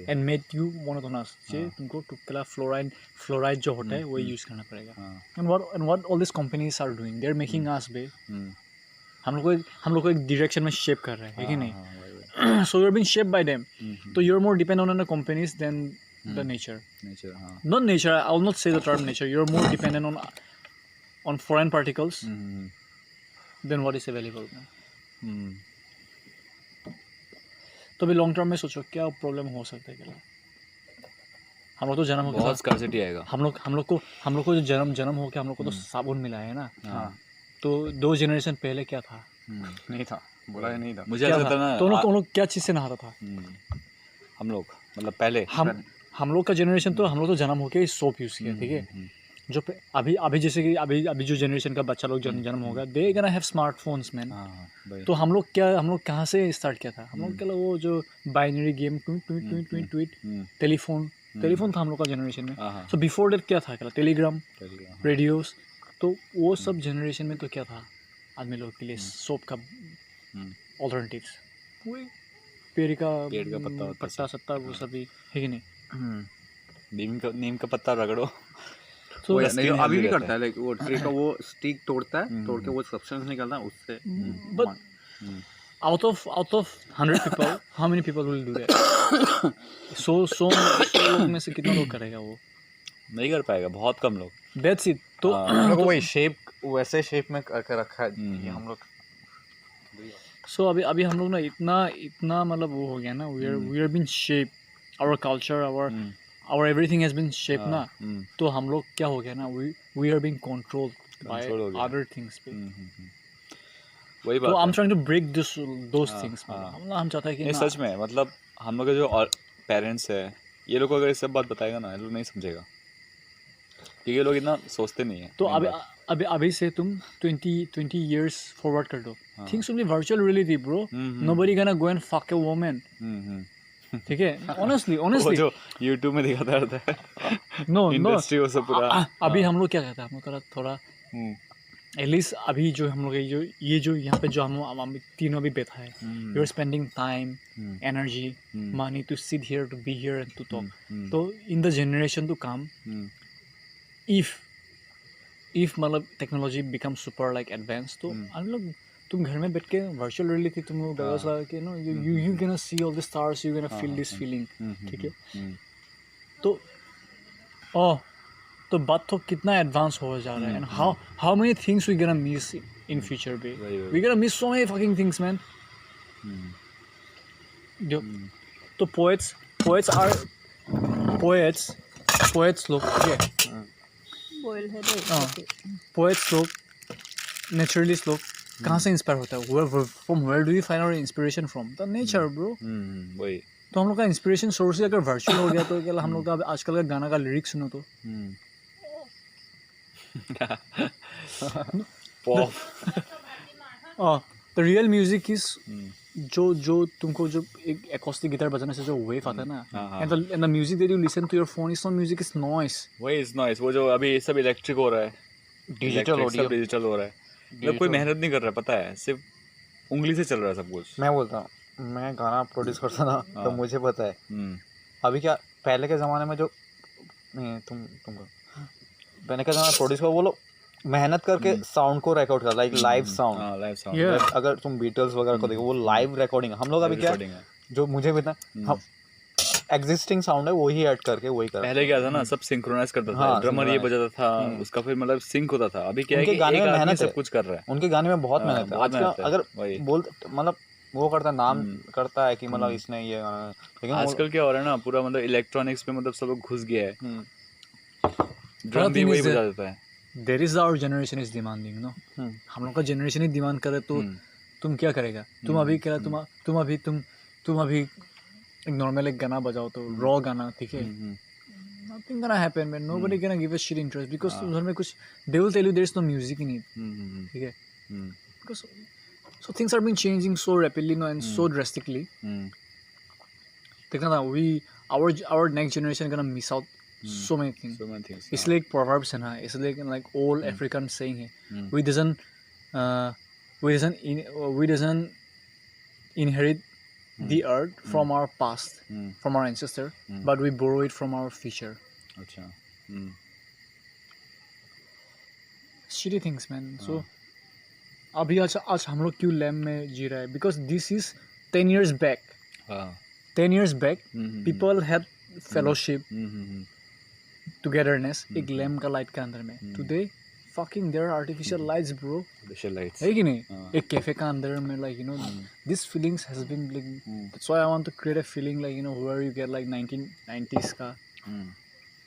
एंड मेड यू मोनोटोनस. तुमको टुकला फ्लोराइड जो होता है वो यूज करना पड़ेगा. And what all this companies are doing, they are making us बे. हम लोग को एक डायरेक्शन में शेप कर रहे हैं कि नहीं? So you are being shaped by them. तो you are more dependent on the companies than the nature. Not nature, I will not say the term nature. You are more dependent on foreign particles than what is available. तो भी long term में सोचो क्या problem हो सकता है क्या? हम लोग तो जन्म हो बहुत स्कार्सिटी आएगा. हम लोग को जो जन्म हो के हम लोग को तो साबुन मिला है ना. तो 2 जनरेशन पहले क्या था? नहीं था. बोला नहीं था. मुझे ऐसा था ना. तो उन लोग क्या चीज़ से नहाता था? हम लोग मतलब पहले हम लोग का जनरेशन तो हम लोग तो जन्म होके सोप यूज़ किया. ठीक है. जो अभी जैसे कि अभी जो जनरेशन का बच्चा लोग जन्म होगा they gonna have smartphones man. तो हम लोग कहाँ से स्टार्ट किया था? हम लोग क्या वो जो बाइनरी गेम ट्वीट टेलीफोन था हम लोग का जनरेशन में. सो बिफोर दैट क्या था? क्या टेलीग्राम, रेडियोस. तो वो सब जनरेशन में तो क्या था आदमी लोग के लिए? सोप का ऑल्टरनेटिव्स पेड़ का पत्ता सत्ता वो सभी है कि नहीं? नीम का पत्ता रगड़ो. तो अभी भी करता है. लाइक वो ट्री का वो स्टिक तोड़ता है, तोड़ के वो सब्सटेंस निकलता है उससे. But out of 100 people how many people will do that? so लोग में से कितना लोग करेगा? वो नहीं कर पाएगा. बहुत कम लोग. that's it. तो हम लोग वही शेप वैसे शेप में करके रखा है ये हम लोग. सो अभी हम लोग ना इतना मतलब वो हो गया ना. we are being shaped, our culture, our everything has been shaped ना. तो हम लोग क्या हो गया ना, we are being controlled by other things. वही बात. तो I'm trying to break those things. हम चाहते हैं कि सच में मतलब हम लोग के जो पेरेंट्स है ये लोग को अगर ये सब बात बताएगा ना ये लोग नहीं समझेगा क्योंकि ये लोग इतना सोचते नहीं है. तो अभी से तुम 20 years forward कर दो. Things will be virtual reality bro. Nobody gonna go and fuck a woman. ठीक है. honestly वो जो YouTube में दिखाता रहता है no इंडस्ट्री वो सब पूरा. अभी हम लोग क्या कहते हैं? हम लोग थोड़ा एटलीस्ट अभी जो हम लोग ये जो यहाँ पे जो हम तीनों भी बैठा है, you are spending time, energy, money to sit here, to be here and to talk. तो in the generation to come, if मतलब technology become super like advance, तो हम लोग तुम घर में बैठ के वर्चुअल रियलिटी तुम लोग कि no you can see all the stars, you can feel this feeling. ठीक है. तो बात तो कितना एडवांस हो जा रहा है, and how many things we gonna miss in future पे. We gonna miss so many fucking things man. तो पोएट्स लोग, ठीक है, पोएट्स लोग, नेचुरलिस्ट लोग कहाँ से इंस्पायर होता है? From where do you find our inspiration from? The nature bro. वही. तो हम लोग का इंस्पिरेशन सोर्स ही अगर वर्चुअल हो गया तो क्या हम लोग का आजकल का गाना का लिरिक्स सुनो तो द रियल म्यूजिक इज जो तुमको जो एक एकॉस्टिक गिटार बजाने से जो वेव आता है ना, and the music that you listen to your phone is not music, is noise. वही इज नॉइस. वो जो अभी सब इलेक्ट्रिक हो रहा है, डिजिटल हो रहा है, मतलब कोई मेहनत नहीं कर रहा है, पता है, सिर्फ उंगली से चल रहा है सब कुछ. मैं बोलता हूँ, मैं गाना प्रोड्यूस करता ना, तो मुझे पता है अभी क्या, पहले के ज़माने में जो तुमको पहले के ज़माने प्रोड्यूस को, वो लोग मेहनत करके साउंड को रिकॉर्ड कर, लाइक लाइव साउंड. अगर तुम बीटल्स वगैरह को देखो, वो लाइव रिकॉर्डिंग. हम लोग अभी क्या, जो मुझे भी हम एग्जिस्टिंग साउंड है वही ऐड करके वही कर. पहले क्या था ना, सब सिंक्रोनाइज करता था, ड्रमर ये बजाता था, उसका फिर मतलब सिंक होता था. अभी क्या है कि गाने में मेहनत सब कुछ कर रहा है, उनके गाने में बहुत मेहनत है. आजकल अगर बोल मतलब वो करता नाम करता है कि मतलब इसने ये गाना, लेकिन आजकल क्या हो रहा है ना, पूरा मतलब इलेक्ट्रॉनिक्स पे मतलब सब लोग घुस गया है. ड्रम भी वही बजा देता है. There is our generation is demanding no. हम लोग का जनरेशन ही डिमांड करे तो तुम क्या करेगा? तुम अभी क्या, तुम अभी एक नॉर्मल एक गाना बजाओ तो रॉ गाना, ठीक है, nothing gonna happen man. Nobody gonna give a shit interest because उधर में कुछ they will tell you there is no music in it. ठीक है, because so things are been changing so rapidly now and so drastically. देखना ना, our next generation gonna miss out so many things. इसलिए एक proverbs है ना, इसलिए like old African saying है, we doesn't inherit the earth from our past, from our ancestor, but we borrow it from our future. अच्छा. Shitty things man. So अभी आज हम लोग क्यों लैम्प में जी रहा है? Because this is 10 years back. 10 years back, people had fellowship, togetherness, एक लैम्प का लाइट के अंदर में. Today fucking there are artificial lights bro. Artificial lights है कि नहीं? एक कैफे का अंदर में like you know this feelings has been like that's why I want to create a feeling like you know where you get like 1990s का.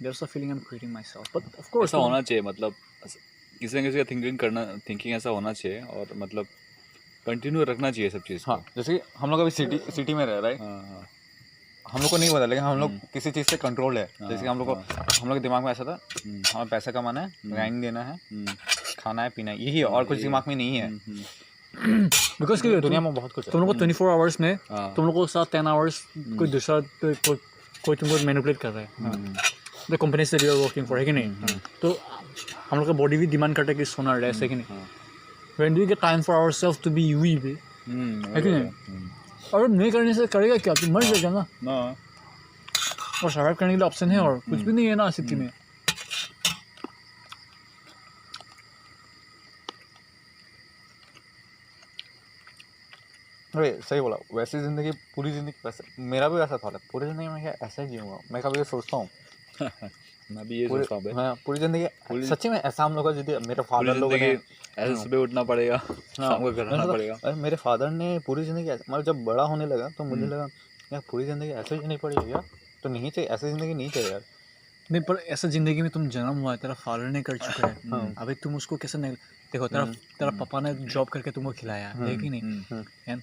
There's a feeling I'm creating myself, but of course ऐसा होना चाहिए, मतलब किसी न किसी का thinking ऐसा होना चाहिए, और मतलब कंटिन्यू रखना चाहिए सब चीज़. हाँ, जैसे हम लोग अभी सिटी में रह रहे हैं, हम लोग को नहीं पता, लेकिन हम लोग किसी चीज़ से कंट्रोल है. जैसे हम लोग के दिमाग में ऐसा था, हमें पैसा कमाना है, रेंट देना है, खाना है, पीना है, यही है, और कुछ दिमाग में नहीं है. बिकॉज दुनिया में बहुत कुछ है. तुम लोग को 24 आवर्स में तुम लोग को साथ 10 आवर्स कोई दूसरा कोई तुमको मैनिपुलेट कर रहा है. द कंपनी से यू आर वर्किंग फॉर, है कि नहीं? तो हम लोग का बॉडी भी डिमांड करता है कि सोना रेस्ट, है कि नहीं? When do we get time for ourself to be we भी, है कि नहीं? और नहीं करने से करेगा क्या? तुम मर जाएगा ना. और सर्वाइव करने के लिए ऑप्शन है और कुछ भी नहीं है ना स्थिति में. अरे सही बोला. वैसी ज़िंदगी, पूरी ज़िंदगी वैसे, मेरा भी वैसा था, पूरी ज़िंदगी में क्या ऐसा ही जीऊँगा. मैं कभी ये सोचता हूँ, मैं भी ये सोचता हूँ. हाँ, पूरी ज़िंदगी सच्ची में ऐसा हम लोग का, जितने मेरे फादर लोग ने ऐसे सुबह उठना पड़ेगा, शाम को घर आना पड़ेगा. अरे मेरे फादर ने पूरी ज़िंदगी मतलब जब बड़ा होने लगा तो मुझे लगा यार पूरी ज़िंदगी ऐसे ही नहीं पड़ेगी यार, तो नहीं चाहिए, ऐसी ज़िंदगी नहीं चाहिए यार. नहीं, पर ऐसा ज़िंदगी में तुम जन्म हुआ है, तेरा फादर ने कर चुका है. अभी तुम उसको कैसे नहीं देखो, तेरा पापा ने जॉब करके तुमको खिलाया है कि नहीं? एंड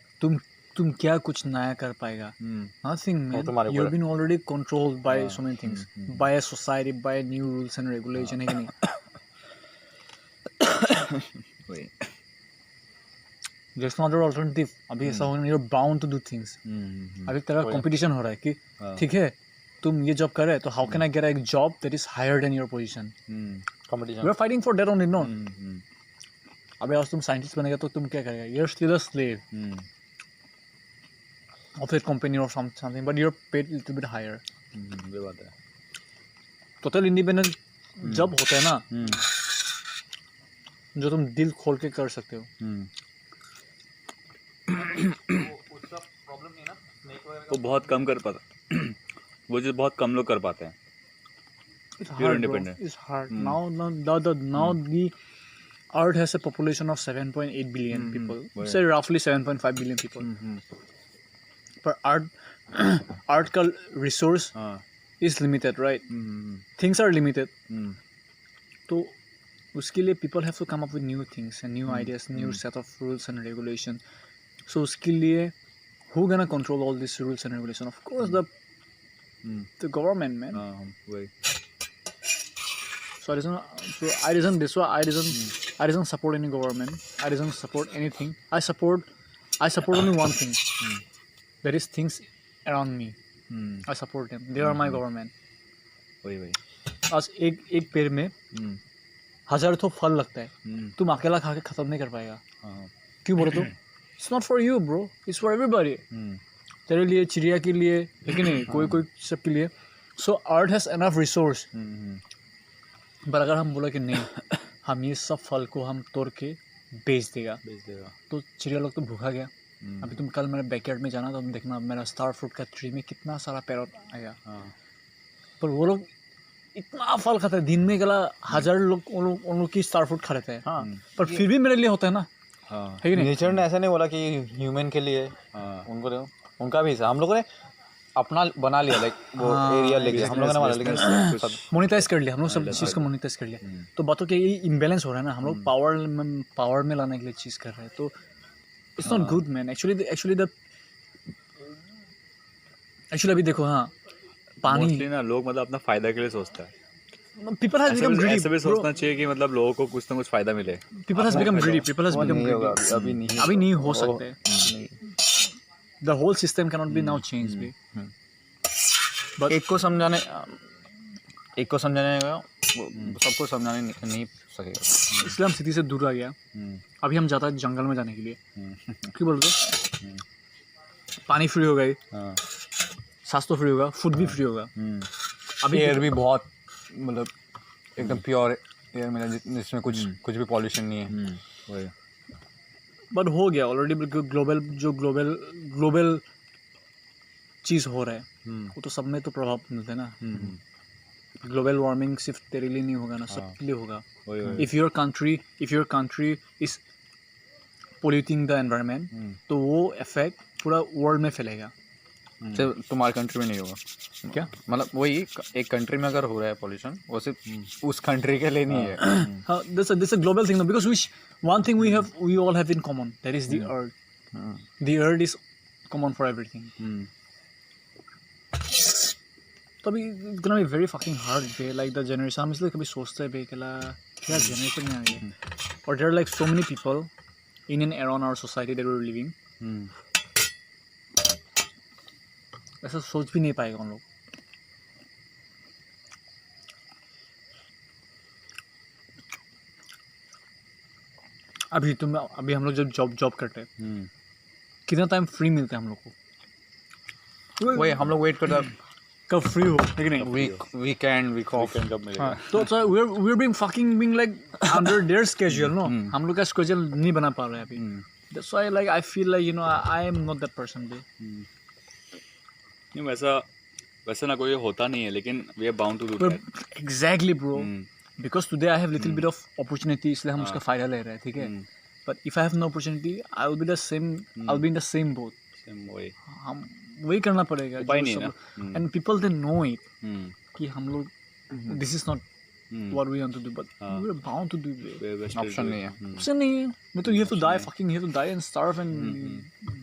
तुम क्या कुछ नया कर पाएगा? Nothing man. You have been already controlled by so many things, by a society, by new rules and regulation, है कि नहीं? There's no other alternative. अभी ऐसा होना, you're bound to do things. अभी तेरा कंपटीशन हो रहा है कि ठीक है तुम ये जॉब कर रहे हो, तो how can I get a job that is higher than your position? Competition. We're fighting for that only, no? अबे आज तुम साइंटिस्ट बनेगा तो तुम क्या करेगा? You're still a slave of a company or something, but you're paid a little bit higher. ये बात है. टोटल इंडिपेंडेंस जब होता है ना, जो तुम दिल खोल के कर सकते हो. वो बहुत कम कर पाता. वो जो बहुत कम लोग कर पाते हैं. It's You're hard, independent. bro. It's hard. Now the Earth has a population of 7.8 billion people. Right. Say roughly 7.5 billion people. But Earth का resource is limited, right? Things are limited. तो उसके लिए people have to come up with new things and new ideas, new set of rules and regulations. So उसके लिए who gonna control all these rules and regulations? Of course the government, man. वही. So I doesn't support any government. I doesn't support anything. I support only one thing. There is things around me. I support them. They are my government. वही. आज एक पेड़ में हजार तो फल लगता है. तुम अकेला खा के खत्म नहीं कर पाएगा. क्यों बोलो तो? It's not for you, bro. It's for everybody. तेरे लिए, चिड़िया के लिए, है कि नहीं? कोई सब के लिए. So Earth has enough resource. पर अगर हम बोला कि नहीं, हम ये सब फल को हम तोड़ के बेच देगा तो चिड़िया लोग तो भूखा गया. अभी तुम कल मेरे बैकयार्ड में जाना तो तुम देखना मेरा स्टार फ्रूट का ट्री में कितना सारा पैरट आएगा. पर वो लोग इतना फल खाते हैं, दिन में गला 1000 लोग उन लोग की स्टार फ्रूट खा लेते हैं. पर फिर भी मेरे लिए होता है ना. है कि नहीं? नेचर ने ऐसा नहीं बोला कि ह्यूमन के लिए उनको दो, उनका भी हिस्सा. हम लोगों ने अपना बना लिया, लाइक वो एरिया लेके हम लोगों ने बना, लेकिन मोनेटाइज कर लिया हम लोग, सब चीज़ को मोनेटाइज कर लिया. तो बातों के ये इम्बैलेंस हो रहा है ना. हम लोग पावर में लाने के लिए चीज़ कर रहे हैं. तो it's not good man. Actually अभी देखो, हाँ, पानी मोस्टली ना लोग मतलब अपना फायदा के लिए सोचता है. people has become greedy. ऐसे भी सोचना चाहिए कि मतलब लोगों को कुछ ना कुछ फायदा मिले. People has become greedy. People has become greedy. अभी नहीं हो सकते. The whole system cannot be now changed. But एक को समझाने का सबको समझाने नहीं सकेगा. इसलिए हम सिटी से दूर आ गया. अभी हम जाता है जंगल में जाने के लिए. क्यों बोल रहे? पानी फ्री हो गई, सांस तो फ्री होगा, फूड भी फ्री होगा. अभी एयर भी बहुत मतलब एकदम प्योर एयर मिला जिसमें कुछ भी पॉल्यूशन नहीं है. बट हो गया ऑलरेडी. ग्लोबल चीज़ हो रहा है, वो तो सब में तो प्रभाव मिलता है ना. ग्लोबल वार्मिंग सिर्फ तेरे लिए नहीं होगा ना, सबके लिए होगा. If your country is polluting the environment तो वो इफेक्ट पूरा वर्ल्ड में फैलेगा. सिर्फ तुम्हारे कंट्री में नहीं होगा क्या? मतलब वही एक कंट्री में अगर हो रहा है पॉल्यूशन, वो सिर्फ उस कंट्री के लिए नहीं है. This a global thing, because one thing we all have in common, that is the earth. The earth is common for everything. तो अभी it's gonna be very fucking hard bay, like the generation. हम इसलिए कभी सोचते हैं बे क्या generation में आ गए. और there are like so many people in and around our society that we're living. ऐसा सोच भी नहीं पाएगा उन लोग. अभी हम लोग जब जॉब करते हैं, कितना टाइम फ्री मिलता है हम लोग को? वही हम लोग वेट करते हैं कब फ्री हो, लेकिन नहीं वीक ऑफ जब मिलेगा. तो we're being like under their schedule, no? हम लोग का schedule नहीं बना पा रहे हैं अभी. That's why like I feel like I am not that person. नहीं वैसा ना कोई होता नहीं है, लेकिन we are bound to do that. Exactly, bro. Because today I have little bit of opportunity, इसलिए हम उसका फायदा ले रहे हैं, ठीक है? But if I have no opportunity, I'll be in the same boat. वही हम वही करना पड़ेगा. उपाय नहीं है ना. And people they know it कि हम लोग this is not what we want to do, but we're bound to do it. Option नहीं है. ऑप्शन नहीं है. नहीं तो you have to die and starve and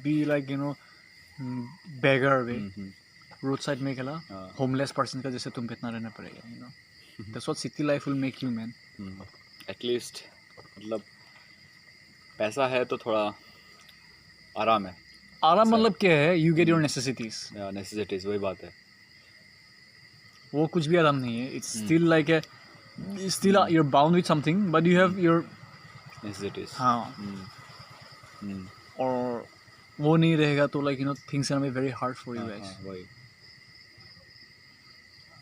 be like beggar way. Road side में खेला होमलेस पर्सन का जैसे तुम कितना रहना पड़ेगा. That's what city life will make you, man. At least मतलब पैसा है तो थोड़ा आराम है. आराम मतलब क्या है? You get your necessities. Necessities, वही बात है. वो कुछ भी आराम नहीं है. It's still like you're bound with something, but you have your Necessities. हाँ हम्म, और वो नहीं रहेगा तो like things are very hard for you guys. वही.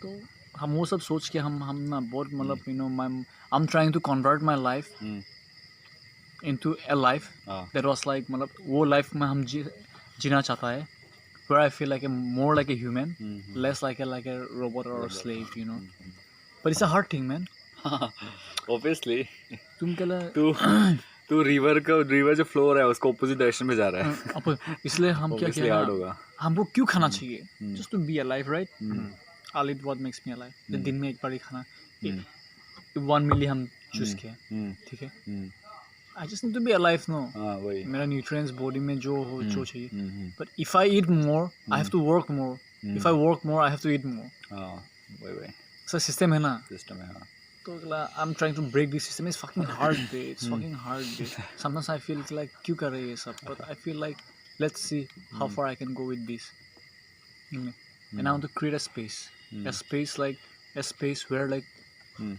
तो हम वो सब सोच के हम ना बहुत मतलब I am trying to convert my life hmm, into a life हाँ. that was like मतलब वो life में हम जीना चाहता है where I feel like more like a human, less like a robot or a slave, but it's a hard thing, man. Obviously. तुम क्या तू रिवर जो फ्लो रहा है उसको ऑपोजिट डायरेक्शन में जा रहा है. अब इसलिए हम क्या Obviously hard होगा. हमको क्यों खाना चाहिए just to be alive, right? I'll eat what makes me alive. दिन में एक बार ही खाना 1 मिली हम चूज किया, ठीक है. I just need to be alive, no. हाँ वही. मेरा nutrients body में जो चाहिए. But if I eat more, I have to work more. If I work more, I have to eat more. हाँ वही. So system है ना. सिस्टम है. हाँ. तो I'm trying to break this system. It's fucking hard, babe. It's fucking hard, babe. Sometimes I feel like क्यों कर रहे हैं ये सब? But I feel like let's see how far I can go with this. And I want to create a space. A space where like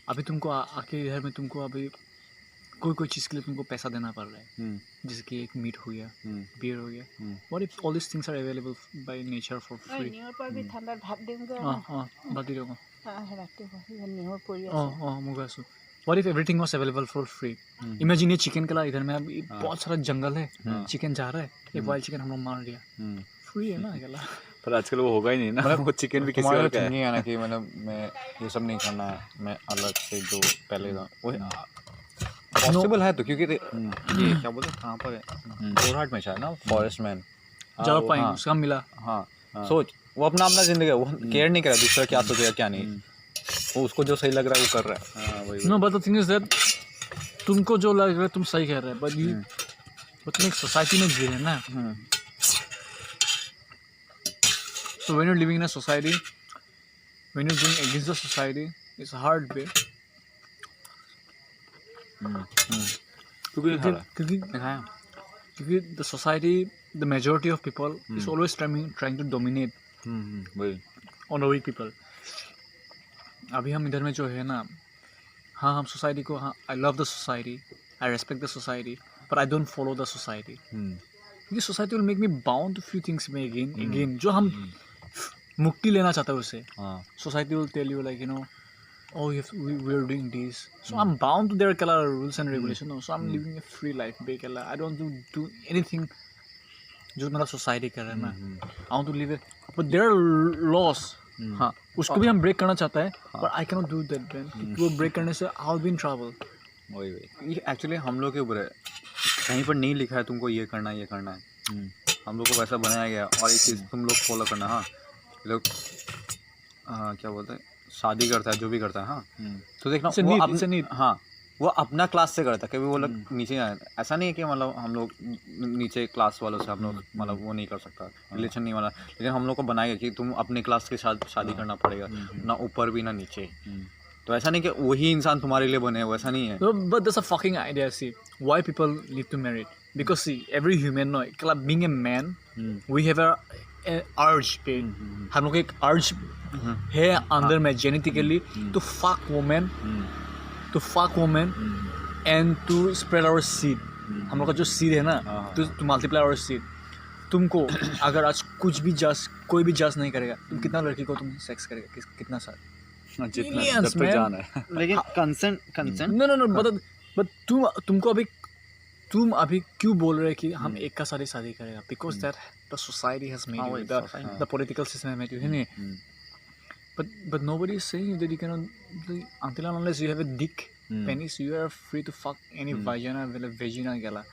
अभी तुमको आके इधर में तुमको अभी कोई चीज़ के लिए तुमको पैसा देना पड़ रहा है, जैसे कि एक मीट हो गया, बियर हो गया. What if all these things are available by nature for free? बात ही रहो. मैं कहूँ What if everything was available for free? Imagine ये चिकन के लिए इधर में अभी बहुत सारा जंगल है, चिकन जा रहा है, एक वाइल्ड चिकन हम लोग मार दिया, फ्री है ना अकेला. पर आजकल वो होगा ही नहीं ना. वो चिकन भी किसी और का है ना कि मतलब मैं ये सब नहीं करना है, मैं अलग से जो पहले था वो पॉसिबल है. तो क्योंकि ये क्या बोलते हैं कहाँ पर है, जोरहाट में शायद ना, फॉरेस्ट मैन जा पाएंगे उसका मिला. हाँ सोच वो अपना जिंदगी है, वो केयर नहीं कर रहा दूसरा क्या सोचेगा क्या नहीं, वो उसको जो सही लग रहा है वो कर रहा है. No, but the thing is that तुमको जो लग रहा है तुम सही कह रहे हैं, but तुम एक सोसाइटी में जी रहे हैं ना. So when you're living in a society, when you're going against the society, it's hard, babe. क्योंकि the society, the majority of people is always trying to dominate on the weak people. अभी हम इधर में जो है ना, हाँ हम सोसाइटी को, हाँ I love the society, I respect the society, but I don't follow the society. क्योंकि society will make me bound to few things में again जो हम मुक्ति लेना चाहते हैं उससे. Society will tell you like oh we are doing this, so I'm bound to their rules and regulations. So I'm living a free life, I don't do anything जो मतलब society कर रहा है ना. I want to live it, but there are laws. हाँ उसको भी हम ब्रेक करना चाहता है, but I cannot do that, man. वो ब्रेक करने से I'll be in trouble. वही ये एक्चुअली हम लोग के ऊपर है, कहीं पर नहीं लिखा है तुमको ये करना है. हम लोग को वैसा बनाया गया और एक चीज़ तुम लोग फॉलो करना. हाँ लोग क्या बोलते हैं, शादी करता है जो भी करता है, हाँ तो देखना वो हाँ वो अपना क्लास से करता है, कभी वो लोग नीचे आए. ऐसा नहीं है कि मतलब हम लोग नीचे क्लास वालों से हम लोग मतलब वो नहीं कर सकता, रिलेशन नहीं वाला, लेकिन हम लोग को बनाएगा कि तुम अपने क्लास के साथ शादी करना पड़ेगा, ना ऊपर भी ना नीचे. तो ऐसा नहीं कि वही इंसान तुम्हारे लिए बने, वैसा नहीं है. But that's a fucking idea. See why people need to marry, because see every human, no, being a man, we have a urge पे, हम लोग एक urge है अंदर में genetically to fuck woman, and to spread our seed. हम लोग का जो seed है ना, to multiply our seed. तुमको अगर आज कोई भी जज नहीं करेगा, तुम कितना लड़की को तुम सेक्स करेगा, कितना साल, जितना जब तक जाना है. लेकिन कंसेंट no, but तुम अभी क्यों बोल रहे कि हम एक का शादी करेगा, because that the society has made you, the political system has made you, है नहीं. But nobody is saying that you cannot, until and unless you have a dick, penis, you are free to fuck any vagina गला.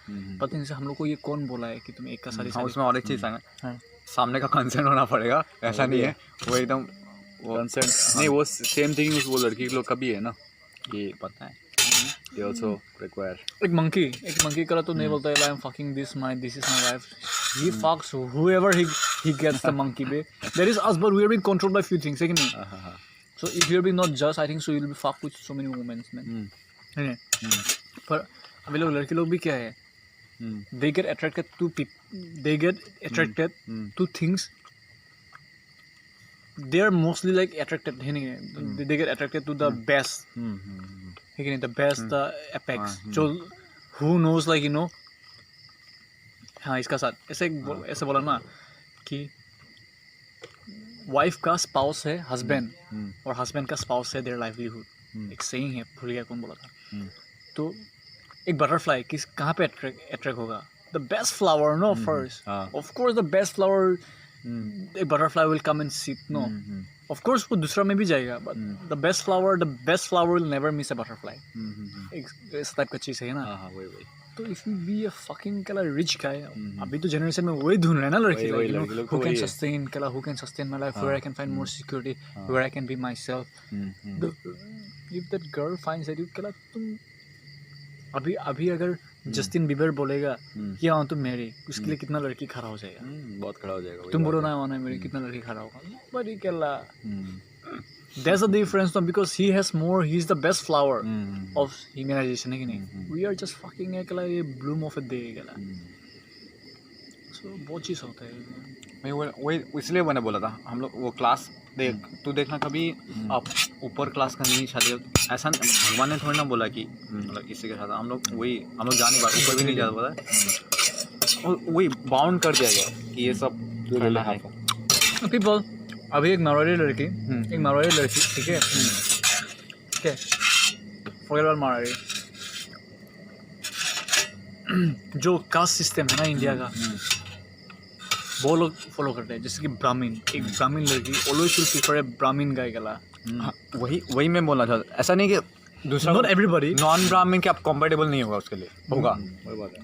पता नहीं से हम लोग को ये कौन बोला है कि तुम एक का शादी. उसमें और एक चीज़ है, सामने का कंसेंट होना पड़ेगा, ऐसा नहीं है वो एकदम कंसेंट नहीं. वो सेम थिंग वो लड़की के लोग का भी है ना, ये पता है. They also require. एक मंकी करा तो नहीं बोलता है I'm fucking this is my wife. He fucks whoever he gets the monkey be. There is us, but we are being controlled by few things, है कि नहीं? So if you are being not just, I think so you'll be fucked with so many women, man. है नहीं? पर अभी लड़के लोग भी क्या है? They get attracted to people. They get attracted to things. They are mostly like attracted, है नहीं? They get attracted to the best. है कि नहीं, the best, the apex, जो who knows like you know हाँ इसका साथ ऐसे बोला ना कि वाइफ का स्पाउस है हस्बैंड और हस्बैंड का स्पाउस है देयर लाइवलीहुड एक सेइंग है भूल गया कौन बोला था तो एक बटरफ्लाई किस कहाँ पे अट्रैक्ट होगा the best flower no first of course the best flower एक butterfly will come and sit no of course वो दूसरा में भी जाएगा but the best flower will never miss a butterfly इस टाइप का चीज़ है ना वही तो if you be a fucking कला रिच गाय अभी तो जनरेशन में वही ढूंढ रहे हैं ना लड़की हु कैन सस्टेन कला who can sustain my life where I can find more security where I can be myself if that girl finds that you कला तुम अभी अगर जस्टिन बीबर बोलेगा कि हाँ तुम मेरी उसके लिए कितना लड़की खड़ा हो जाएगा बहुत खड़ा हो जाएगा तुम बोलो ना हाँ मेरी कितना लड़की खड़ा होगा बड़ी कला there's a difference no because he's the best flower of humanization है कि नहीं we are just fucking एक ला ये bloom of a day कला so बहुत चीज़ होता है वही इसलिए मैंने बोला था हम लोग वो क्लास देख तू देखना कभी आप ऊपर क्लास का नहीं शादी ऐसा भगवान ने थोड़ी ना बोला कि मतलब इसी के साथ हम लोग जा नहीं पाते ऊपर भी नहीं जा पाता और वही बाउंड कर दिया गया कि ये सब करना है people अभी एक मारवाड़ी लड़की ठीक है फॉरगेट अबाउट मारवाड़ी जो कास्ट सिस्टम है ना इंडिया का वो लोग फॉलो करते हैं जैसे कि ब्राह्मण एक ब्राह्मण लड़की ऑलवेज विल प्रेफर ए ब्राह्मण गाय गला वही मैं बोलना चाहता ऐसा नहीं कि दूसरा नॉट एवरीबॉडी नॉन ब्राह्मण के आप कंफर्टेबल नहीं होगा उसके लिए होगा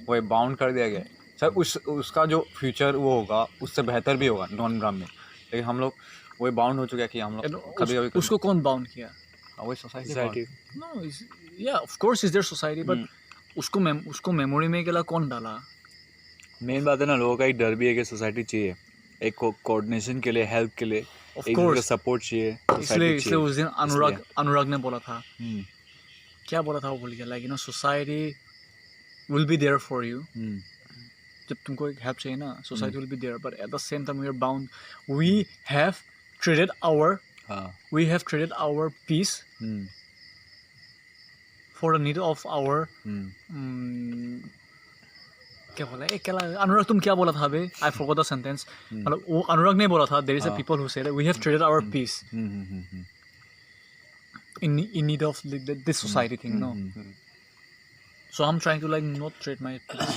वही बाउंड कर दिया गया सर उसका जो फ्यूचर वो होगा उससे बेहतर भी होगा नॉन ब्राह्मण लेकिन हम लोग वही बाउंड हो चुका है कि हम लोग कभी उसको कौन बाउंड किया वही सोसाइटी नो या of course is there society but उसको मेमोरी में केला कौन डाला मेन बात है ना लोगों का एक डर भी है कि सोसाइटी चाहिए एक कोऑर्डिनेशन के लिए हेल्प के लिए ऑफ एक कोर्स सपोर्ट चाहिए इसलिए उस दिन अनुराग ने बोला था क्या बोला था वो बोल गया like you know society will be there for you जब तुमको एक हेल्प चाहिए ना society will be there but at the same time we are bound we have traded our peace for the need of our क्या बोला अनुराग तुम क्या बोला था अबे आई फॉरगॉट द सेंटेंस मतलब वो अनुराग ने बोला था there is a people who said we have traded our peace in need of this society thing no so I'm trying to like not trade my peace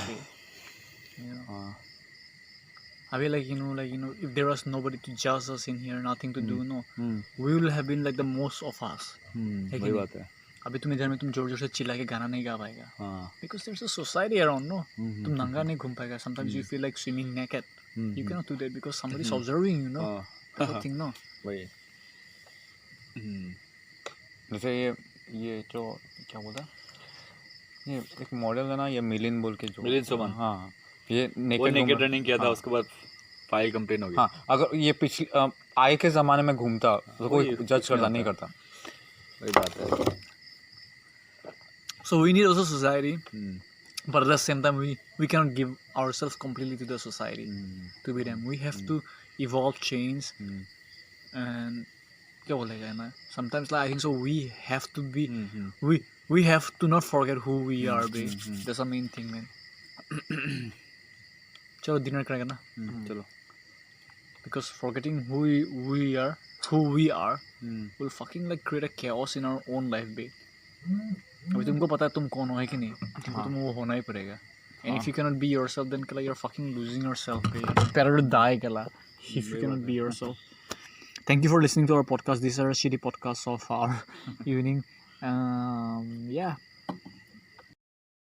you know I mean like you know if there was nobody to judge us in here nothing to do no we will have been like the most of us वही बात है अभी तुम इधर में तुम जोर जोर से चिल्ला के गाना नहीं गा पाएगा because there's a society around no तुम नंगा नहीं घूम पाएगा sometimes you feel like swimming naked you cannot do that because somebody is observing you know that's the thing no वही जैसे ये जो क्या बोलता ये एक मॉडल है ना ये मिलिन बोल के जो मिलिन सोमन हाँ ये नेकेड रनिंग किया था उसके बाद फाइल कंप्लेन हो गई हाँ अगर ये पिछले आए के ज़माने में घूमता तो कोई जज करता नहीं करता वही बात है so we need also society but at the same time we cannot give ourselves completely to the society to be them we have to evolve change and क्या बोलेगा ना sometimes like I think so we have to be we have to not forget who we are babe that's the main thing man चलो dinner करेंगे ना चलो because forgetting who we are will fucking like create a chaos in our own life babe अभी तुमको पता है तुम कौन हो है कि नहीं तुम वो होना ही पड़ेगा and if you cannot be yourself then kala you're fucking losing yourself babe better to die kala if you cannot be yourself thank you for listening to our podcast these are shitty podcasts of our evening yeah